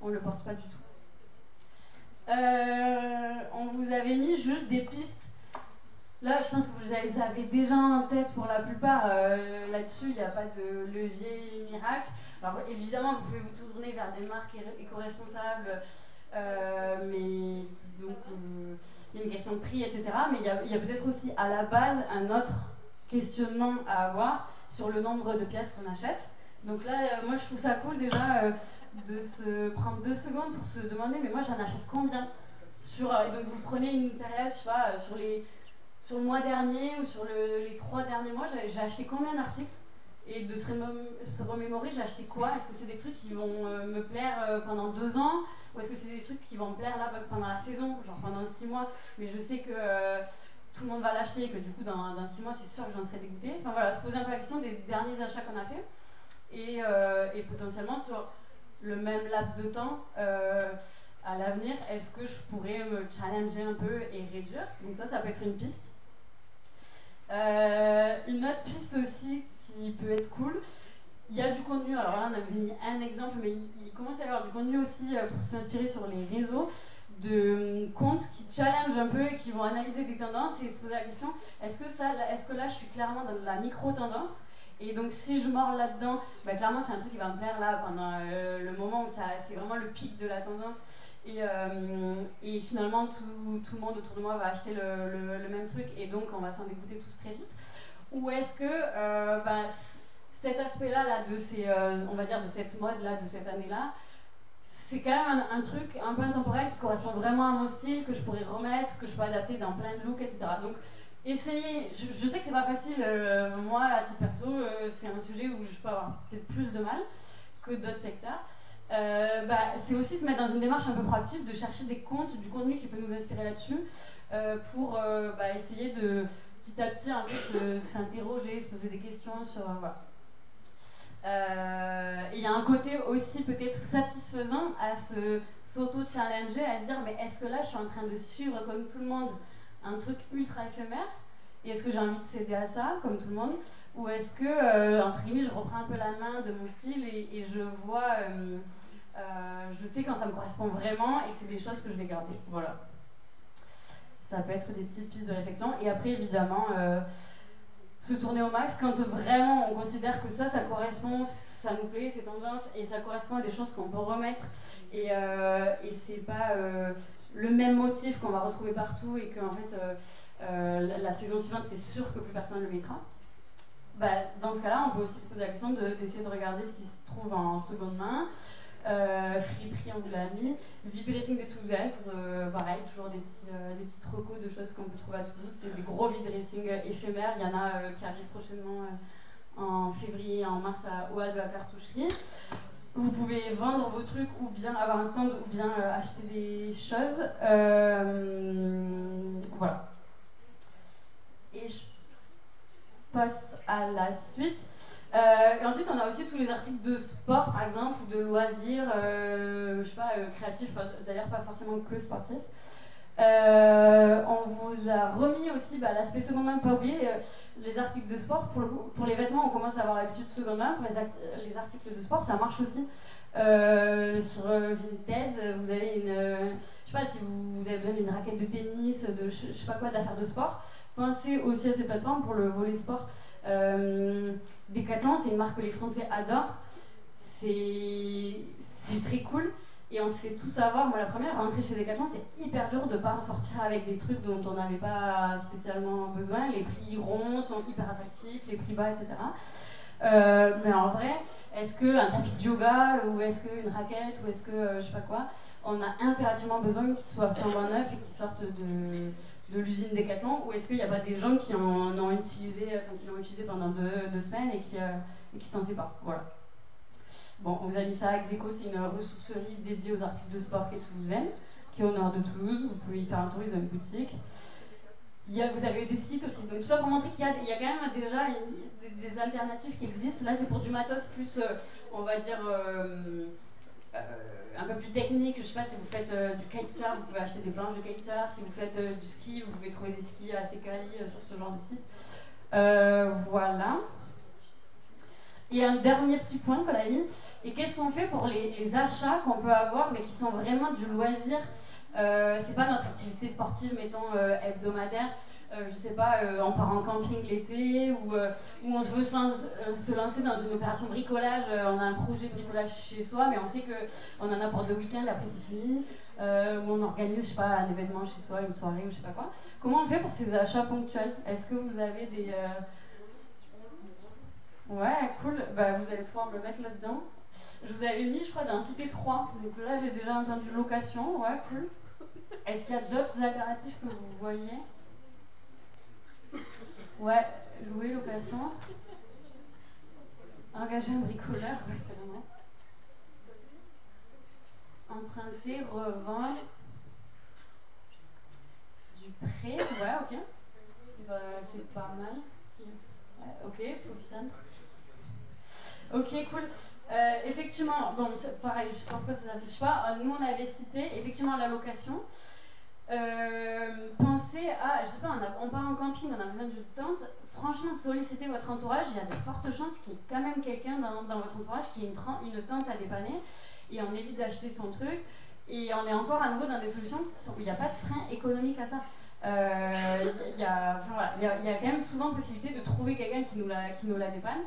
[SPEAKER 2] on ne le porte pas du tout. On vous avait mis juste des pistes. Là, je pense que vous les avez déjà en tête pour la plupart. Là-dessus, il n'y a pas de levier miracle. Alors, évidemment, vous pouvez vous tourner vers des marques éco-responsables, mais disons qu'il y a une question de prix, etc. Mais il y a peut-être aussi à la base un autre questionnement à avoir sur le nombre de pièces qu'on achète. Donc là, moi, je trouve ça cool déjà de se prendre 2 secondes pour se demander, mais moi, j'en achète combien donc, vous prenez une période, je sais pas, sur le mois dernier ou sur les 3 derniers mois, j'ai acheté combien d'articles? Et de se remémorer, j'ai acheté quoi? Est-ce que c'est des trucs qui vont me plaire pendant 2 ans? Ou est-ce que c'est des trucs qui vont me plaire là pendant la saison, genre pendant 6 mois? Mais je sais que tout le monde va l'acheter et que du coup dans 6 mois c'est sûr que j'en serai dégoûtée. Enfin voilà, se poser un peu la question des derniers achats qu'on a fait et potentiellement sur le même laps de temps à l'avenir, est-ce que je pourrais me challenger un peu et réduire? Donc ça peut être une piste. Une autre piste aussi qui peut être cool, il y a du contenu, alors là on avait mis un exemple, mais il commence à y avoir du contenu aussi pour s'inspirer sur les réseaux, de comptes qui challengent un peu et qui vont analyser des tendances et se poser la question, est-ce que là je suis clairement dans la micro-tendance? Et donc si je mords là-dedans, clairement c'est un truc qui va me plaire là pendant le moment où c'est vraiment le pic de la tendance. Et finalement tout le monde autour de moi va acheter le même truc et donc on va s'en dégoûter tous très vite. Ou est-ce que cet aspect-là on va dire de cette mode-là, de cette année-là, c'est quand même un truc un peu intemporel qui correspond vraiment à mon style, que je pourrais remettre, que je peux adapter dans plein de looks, etc. Donc essayez, je sais que c'est pas facile, moi à titre perso, c'est un sujet où je peux avoir peut-être plus de mal que d'autres secteurs. C'est aussi se mettre dans une démarche un peu proactive, de chercher du contenu qui peut nous inspirer là-dessus, pour essayer de petit à petit un peu s'interroger, se poser des questions sur voilà. Il y a un côté aussi peut-être satisfaisant à s'auto-challenger, à se dire mais est-ce que là je suis en train de suivre comme tout le monde un truc ultra éphémère et est-ce que j'ai envie de céder à ça comme tout le monde, ou est-ce que entre guillemets je reprends un peu la main de mon style et je vois je sais quand ça me correspond vraiment et que c'est des choses que je vais garder. Voilà, ça peut être des petites pistes de réflexion. Et après évidemment se tourner au max quand vraiment on considère que ça correspond, ça nous plaît, c'est tendance et ça correspond à des choses qu'on peut remettre et c'est pas le même motif qu'on va retrouver partout et qu'en fait la saison suivante c'est sûr que plus personne ne le mettra. Dans ce cas-là on peut aussi se poser la question d'essayer de regarder ce qui se trouve en seconde main. Friperie, on vous l'a mis. Vide-dressing des Toulousains, pour pareil, toujours des petites recos de choses qu'on peut trouver à Toulouse. C'est des gros vide-dressing éphémères. Il y en a qui arrivent prochainement en février, en mars au Hall de la Cartoucherie. Vous pouvez vendre vos trucs ou bien avoir un stand ou bien acheter des choses. Voilà. Et je passe à la suite. Et ensuite, on a aussi tous les articles de sport, par exemple, ou de loisirs, je sais pas, créatifs, d'ailleurs pas forcément que sportifs. On vous a remis aussi l'aspect seconde main, pas oublier, les articles de sport. Pour les vêtements, on commence à avoir l'habitude de seconde main. Pour les articles de sport, ça marche aussi. Sur Vinted, vous avez je sais pas, si vous avez besoin d'une raquette de tennis, de je sais pas quoi, d'affaires de sport, pensez aussi à ces plateformes pour le volet sport. Decathlon, c'est une marque que les Français adorent. C'est très cool. Et on se fait tout savoir. Moi, la première, rentrer chez Decathlon, c'est hyper dur de ne pas en sortir avec des trucs dont on n'avait pas spécialement besoin. Les prix ronds sont hyper attractifs, les prix bas, etc. Mais en vrai, est-ce qu'un tapis de yoga, ou est-ce qu'une raquette, ou est-ce que je sais pas quoi, on a impérativement besoin qu'ils soient flambant neufs et qu'ils sortent de l'usine Decathlon, ou est-ce qu'il n'y a pas des gens qui en ont utilisé, qui l'ont utilisé pendant deux semaines et qui s'en séparent. Voilà. Bon, on vous a mis ça à Execo, c'est une ressourcerie dédiée aux articles de sport qui est toulousaine, qui est au nord de Toulouse. Vous pouvez y faire un tour, ils ont une boutique. Vous avez des sites aussi, donc tout ça pour montrer qu'il y a quand même déjà des alternatives qui existent. Là, c'est pour du matos plus, on va dire, un peu plus technique. Je sais pas, si vous faites du kitesurf, vous pouvez acheter des planches de kitesurf. Si vous faites du ski, vous pouvez trouver des skis assez quali sur ce genre de site. Voilà. Et un dernier petit point qu'on a mis, et qu'est-ce qu'on fait pour les achats qu'on peut avoir, mais qui sont vraiment du loisir. C'est pas notre activité sportive, mettons, hebdomadaire. Je sais pas, on part en camping l'été, ou on veut se lancer dans une opération bricolage. On a un projet de bricolage chez soi, mais on sait qu'on en a pour 2 week-ends, après c'est fini. Ou on organise, je sais pas, un événement chez soi, une soirée, ou je sais pas quoi. Comment on fait pour ces achats ponctuels? Est-ce que vous avez des... Ouais, cool. Bah, vous allez pouvoir me mettre là-dedans. Je vous avais mis, je crois, d'un Cité 3. Donc là, j'ai déjà entendu location. Ouais, cool. Est-ce qu'il y a d'autres alternatives que vous voyez? Ouais, louer, location. Engager un bricoleur, ouais, carrément. Emprunter, revendre. Du prêt, ouais, ok. Bah, c'est pas mal. Ouais, ok, Sofiane. Ok, cool. Effectivement, bon, pareil, je sais pas pourquoi ça s'affiche pas. Nous, on avait cité effectivement la location. Pensez à, je sais pas, on part en camping, on a besoin d'une tente. Franchement, sollicitez votre entourage. Il y a de fortes chances qu'il y ait quand même quelqu'un dans votre entourage qui ait une tente à dépanner. Et on évite d'acheter son truc. Et on est encore à nouveau dans des solutions où il n'y a pas de frein économique à ça. Il y a quand même souvent possibilité de trouver quelqu'un qui nous la dépanne.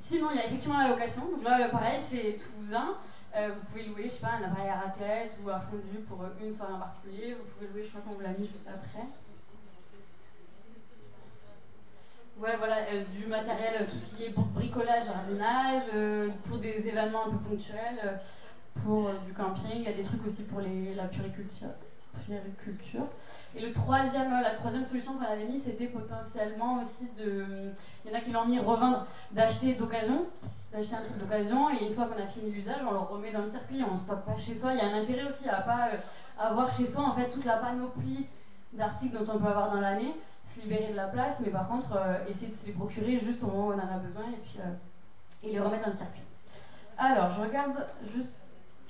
[SPEAKER 2] Sinon, il y a effectivement la location. Donc là, pareil, c'est toulousain. Vous pouvez louer, je sais pas, un appareil à raclette ou à fondu pour une soirée en particulier. Vous pouvez louer, je crois qu'on vous l'a mis juste après. Ouais, voilà, du matériel, tout ce qui est pour bricolage, jardinage, pour des événements un peu ponctuels, pour du camping. Il y a des trucs aussi pour la puériculture. Et la troisième solution qu'on avait mis, c'était potentiellement aussi il y en a qui l'ont mis revendre, d'acheter d'occasion, d'acheter un truc d'occasion, et une fois qu'on a fini l'usage, on le remet dans le circuit, on ne stocke pas chez soi. Il y a un intérêt aussi à pas avoir chez soi en fait toute la panoplie d'articles dont on peut avoir dans l'année, se libérer de la place, mais par contre essayer de se les procurer juste au moment où on en a besoin et les remettre dans le circuit. Alors, je regarde juste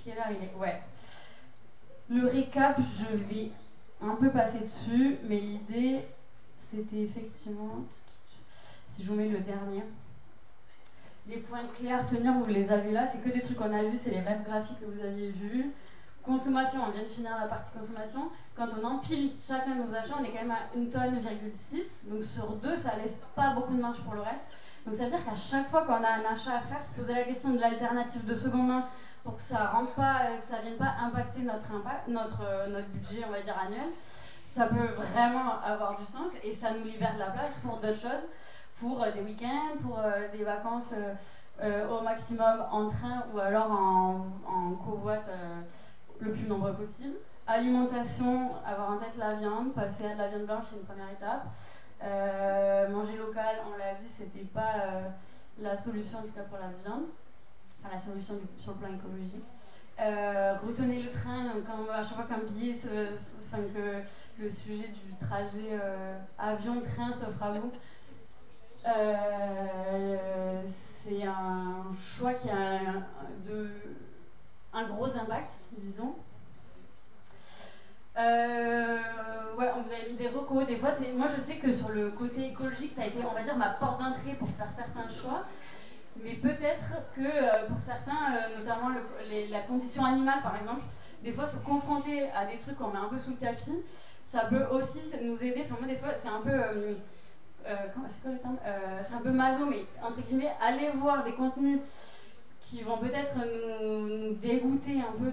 [SPEAKER 2] quelle heure il est. Ouais. Le récap, je vais un peu passer dessus, mais l'idée, c'était effectivement, si je vous mets le dernier, les points clés à retenir, vous les avez là, c'est que des trucs qu'on a vus, c'est les rêves graphiques que vous aviez vus. Consommation, on vient de finir la partie consommation. Quand on empile chacun de nos achats, on est quand même à 1,6 tonne, donc sur 2, ça laisse pas beaucoup de marge pour le reste. Donc ça veut dire qu'à chaque fois qu'on a un achat à faire, se poser la question de l'alternative de seconde main, pour que ça rentre pas, que ça vienne pas impacter notre budget, on va dire, annuel, ça peut vraiment avoir du sens et ça nous libère de la place pour d'autres choses, pour des week-ends, pour des vacances au maximum en train ou alors en covoite le plus nombreux possible. Alimentation, avoir en tête la viande, passer à de la viande blanche, c'est une première étape. Manger local, on l'a vu, c'était pas la solution en tout cas pour la viande. Enfin, la solution sur le plan écologique. Retenez le train, donc à chaque fois qu'un billet, que le sujet du trajet avion-train s'offre à vous, c'est un choix qui a un gros impact, disons. Ouais, on vous avait mis des recos. Des fois, moi je sais que sur le côté écologique, ça a été, on va dire, ma porte d'entrée pour faire certains choix. Mais peut-être que pour certains, notamment la condition animale par exemple, des fois se confronter à des trucs qu'on met un peu sous le tapis, ça peut aussi nous aider. Enfin, moi des fois c'est un peu, c'est quoi le terme, c'est un peu maso, mais entre guillemets, aller voir des contenus qui vont peut-être nous dégoûter un peu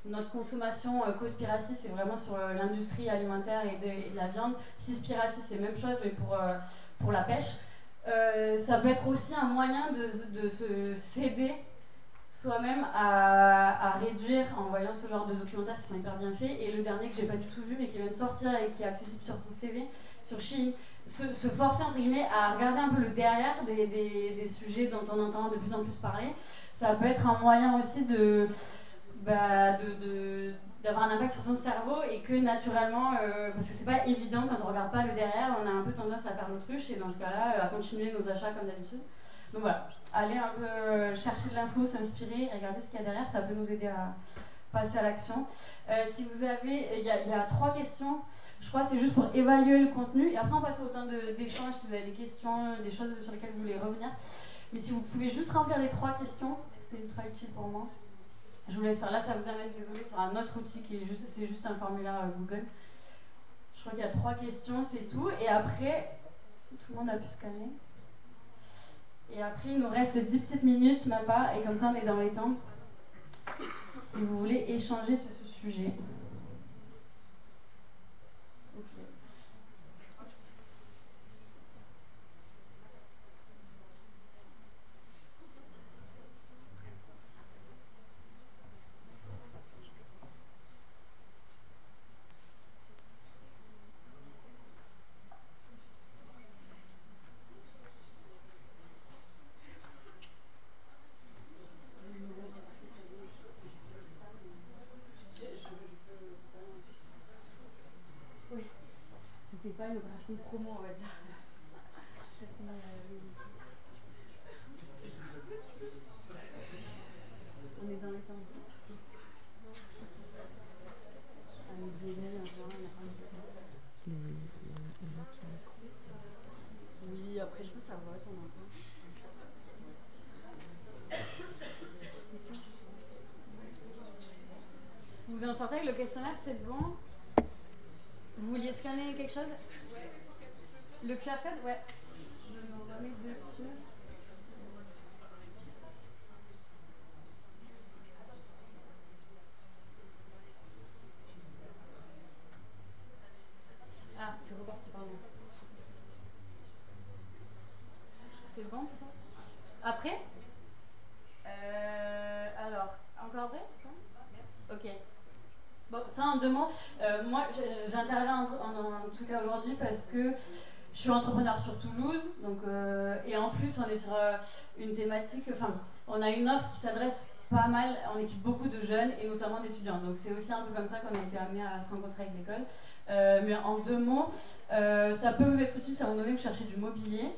[SPEAKER 2] notre consommation. Cospiracy, c'est vraiment sur l'industrie alimentaire et de la viande. Cispiracy, c'est la même chose, mais pour la pêche. Ça peut être aussi un moyen de se céder soi-même à réduire en voyant ce genre de documentaires qui sont hyper bien faits. Et le dernier que j'ai pas du tout vu mais qui vient de sortir et qui est accessible sur France TV, sur Shein, se forcer entre guillemets à regarder un peu le derrière des sujets dont on entend de plus en plus parler. Ça peut être un moyen aussi d'avoir un impact sur son cerveau et que naturellement, parce que c'est pas évident quand on regarde pas le derrière, on a un peu tendance à faire l'autruche et dans ce cas-là à continuer nos achats comme d'habitude. Donc voilà, aller un peu chercher de l'info, s'inspirer, regarder ce qu'il y a derrière, ça peut nous aider à passer à l'action. Si vous avez, il y a 3 questions, je crois que c'est juste pour évaluer le contenu et après on passe au temps d'échange si vous avez des questions, des choses sur lesquelles vous voulez revenir. Mais si vous pouvez juste remplir les 3 questions, c'est ultra utile pour moi. Je vous laisse faire. Là, ça vous amène, désolé, sur un autre outil qui est c'est juste un formulaire Google. Je crois qu'il y a 3 questions, c'est tout. Et après, tout le monde a pu scanner. Et après, il nous reste 10 petites minutes, ma part, et comme ça, on est dans les temps. Si vous voulez échanger sur ce sujet. C'était pas une opération de promo, on va dire. On est dans les temps. À midi et demi, on a pas de temps. Oui, après je pense que ça vote, on entend. Vous en sortez avec le questionnaire, c'est bon? Vous vouliez scanner quelque chose? Le QR code? Ouais. Je me remets dessus. Ah, c'est reparti, pardon. C'est bon pour ça? Après? Alors, encore vrai? Ok. Bon, ça en 2 mots. Moi, j'interviens en tout cas aujourd'hui parce que je suis entrepreneur sur Toulouse, donc, et en plus on est sur une thématique, enfin, on a une offre qui s'adresse pas mal, on équipe beaucoup de jeunes et notamment d'étudiants, donc c'est aussi un peu comme ça qu'on a été amené à se rencontrer avec l'école. Mais en 2 mots, ça peut vous être utile si à un moment donné vous cherchez du mobilier.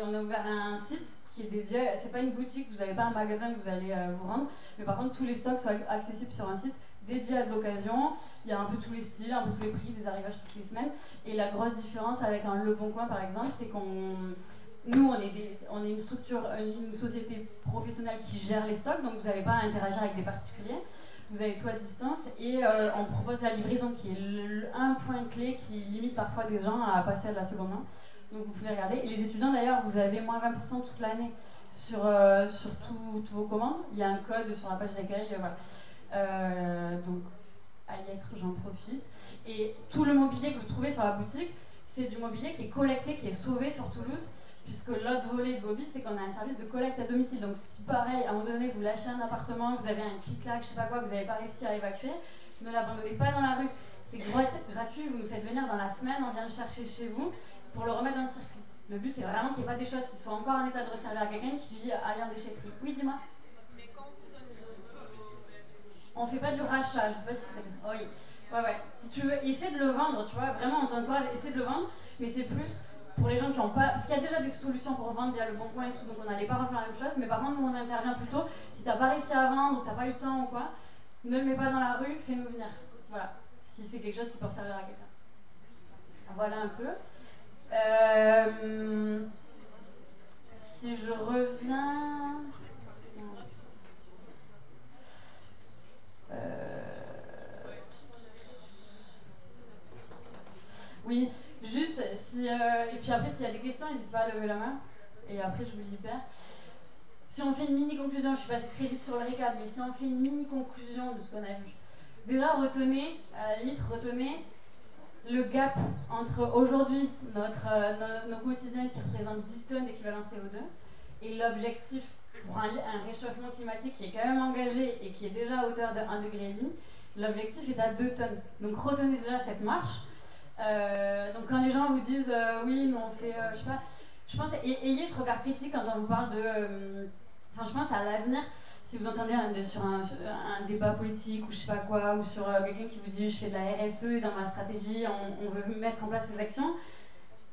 [SPEAKER 2] On a ouvert un site qui est dédié, c'est pas une boutique, vous n'avez pas un magasin que vous allez vous rendre, mais par contre tous les stocks sont accessibles sur un site dédié à de l'occasion. Il y a un peu tous les styles, un peu tous les prix, des arrivages toutes les semaines. Et la grosse différence avec un Le Bon Coin par exemple, c'est nous on est une structure, une société professionnelle qui gère les stocks, donc vous n'avez pas à interagir avec des particuliers. Vous avez tout à distance et on propose la livraison qui est un point clé qui limite parfois des gens à passer à de la seconde main. Donc vous pouvez regarder. Et les étudiants d'ailleurs, vous avez moins 20% toute l'année sur toutes vos commandes. Il y a un code sur la page d'accueil, voilà. Donc à y être, j'en profite. Et tout le mobilier que vous trouvez sur la boutique, c'est du mobilier qui est collecté, qui est sauvé sur Toulouse, puisque l'autre volet de Bobby, c'est qu'on a un service de collecte à domicile. Donc si pareil, à un moment donné, vous lâchez un appartement, vous avez un clic-clac, je sais pas quoi, vous n'avez pas réussi à évacuer, ne l'abandonnez pas dans la rue. C'est gratuit, vous nous faites venir dans la semaine, on vient le chercher chez vous pour le remettre dans le circuit. Le but, c'est vraiment qu'il n'y ait pas des choses qui soient encore en état de resservir à quelqu'un qui vit ailleurs en déchetterie. Oui, dis-moi. On fait pas du rachat, je sais pas si c'est... Oui, ouais. Si tu veux essayer de le vendre, tu vois, vraiment en tant que essayer de le vendre, mais c'est plus pour les gens qui n'ont pas... Parce qu'il y a déjà des solutions pour vendre via le Bon Coin et tout, donc on n'allait pas refaire la même chose, mais par contre, nous, on intervient plutôt, si t'as pas réussi à vendre, ou t'as pas eu le temps ou quoi, ne le mets pas dans la rue, fais-nous venir. Voilà, si c'est quelque chose qui peut servir à quelqu'un. Voilà un peu. Si je reviens... Oui, juste, si, et puis après, s'il y a des questions, n'hésitez pas à lever la main. et après je vous libère. Si on fait une mini-conclusion, je passe très vite sur le récap, mais si on fait une mini-conclusion de ce qu'on a vu, déjà retenez, à la limite, retenez le gap entre aujourd'hui, nos quotidiens qui représentent 10 tonnes d'équivalent CO2, et l'objectif pour un réchauffement climatique qui est quand même engagé et qui est déjà à hauteur de 1,5 degré, l'objectif est à 2 tonnes. Donc retenez déjà cette marche. Donc quand les gens vous disent oui, mais on fait, je sais pas, je pense, ayez ce regard critique quand on vous parle de... Enfin, je pense à l'avenir, si vous entendez sur un débat politique ou je sais pas quoi, ou sur quelqu'un qui vous dit je fais de la RSE et dans ma stratégie on veut mettre en place ces actions,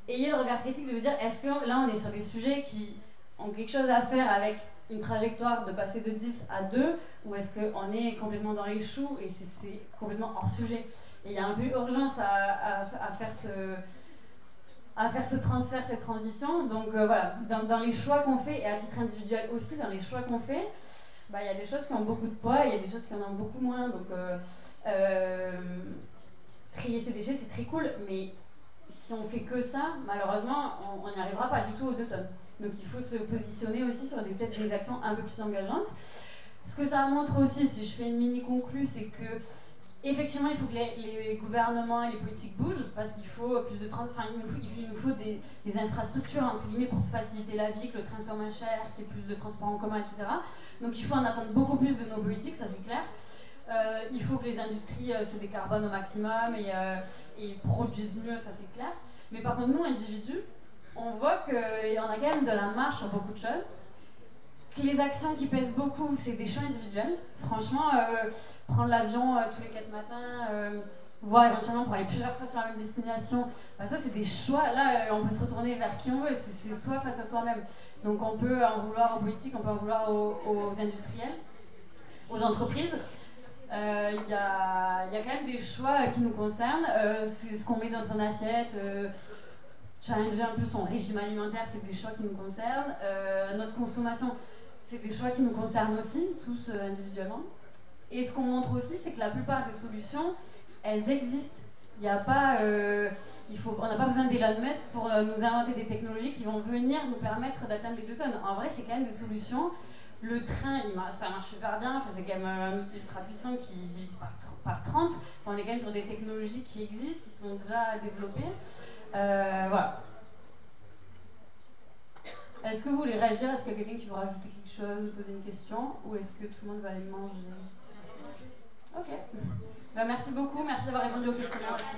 [SPEAKER 2] ayez le regard critique de vous dire est-ce que là on est sur des sujets qui ont quelque chose à faire avec une trajectoire de passer de 10 à 2, ou est-ce qu'on est complètement dans les choux et c'est complètement hors sujet. Et il y a un peu urgence à faire ce transfert, cette transition. Donc voilà, dans les choix qu'on fait, et à titre individuel aussi, dans les choix qu'on fait, il y a des choses qui ont beaucoup de poids et il y a des choses qui en ont beaucoup moins. Donc trier ses déchets, c'est très cool, mais si on fait que ça, malheureusement, on n'y arrivera pas du tout aux 2 tonnes. Donc il faut se positionner aussi sur peut-être des actions un peu plus engageantes. Ce que ça montre aussi, si je fais une mini-conclue, c'est que effectivement, il faut que les gouvernements et les politiques bougent, parce qu'il faut plus de il nous faut des infrastructures entre guillemets pour se faciliter la vie, que le train soit moins cher, qu'il y ait plus de transports en commun, etc. Donc il faut en attendre beaucoup plus de nos politiques, ça c'est clair. Il faut que les industries se décarbonent au maximum et produisent mieux, ça c'est clair. Mais par contre, nous, individus, on voit qu'il y en a quand même de la marge sur beaucoup de choses. Que les actions qui pèsent beaucoup, c'est des choix individuels. Franchement, prendre l'avion tous les 4 matins, voire éventuellement pour aller plusieurs fois sur la même destination, ça c'est des choix. Là, on peut se retourner vers qui on veut, c'est soi face à soi-même. Donc on peut en vouloir aux politiques, on peut en vouloir aux industriels, aux entreprises. Il y a quand même des choix qui nous concernent. C'est ce qu'on met dans son assiette. Challenger un peu son régime alimentaire, c'est des choix qui nous concernent. Notre consommation, c'est des choix qui nous concernent aussi, tous individuellement. Et ce qu'on montre aussi, c'est que la plupart des solutions, elles existent. Il y a pas, on n'a pas besoin d'Elon Musk pour nous inventer des technologies qui vont venir nous permettre d'atteindre les 2 tonnes. En vrai, c'est quand même des solutions. Le train, ça marche super bien, c'est quand même un outil ultra puissant qui divise par 30. On est quand même sur des technologies qui existent, qui sont déjà développées. Voilà. Est-ce que vous voulez réagir? Est-ce qu'il y a quelqu'un qui veut rajouter quelque chose, poser une question? Ou est-ce que tout le monde va aller manger? Ok. Merci beaucoup, merci d'avoir répondu aux questions aussi.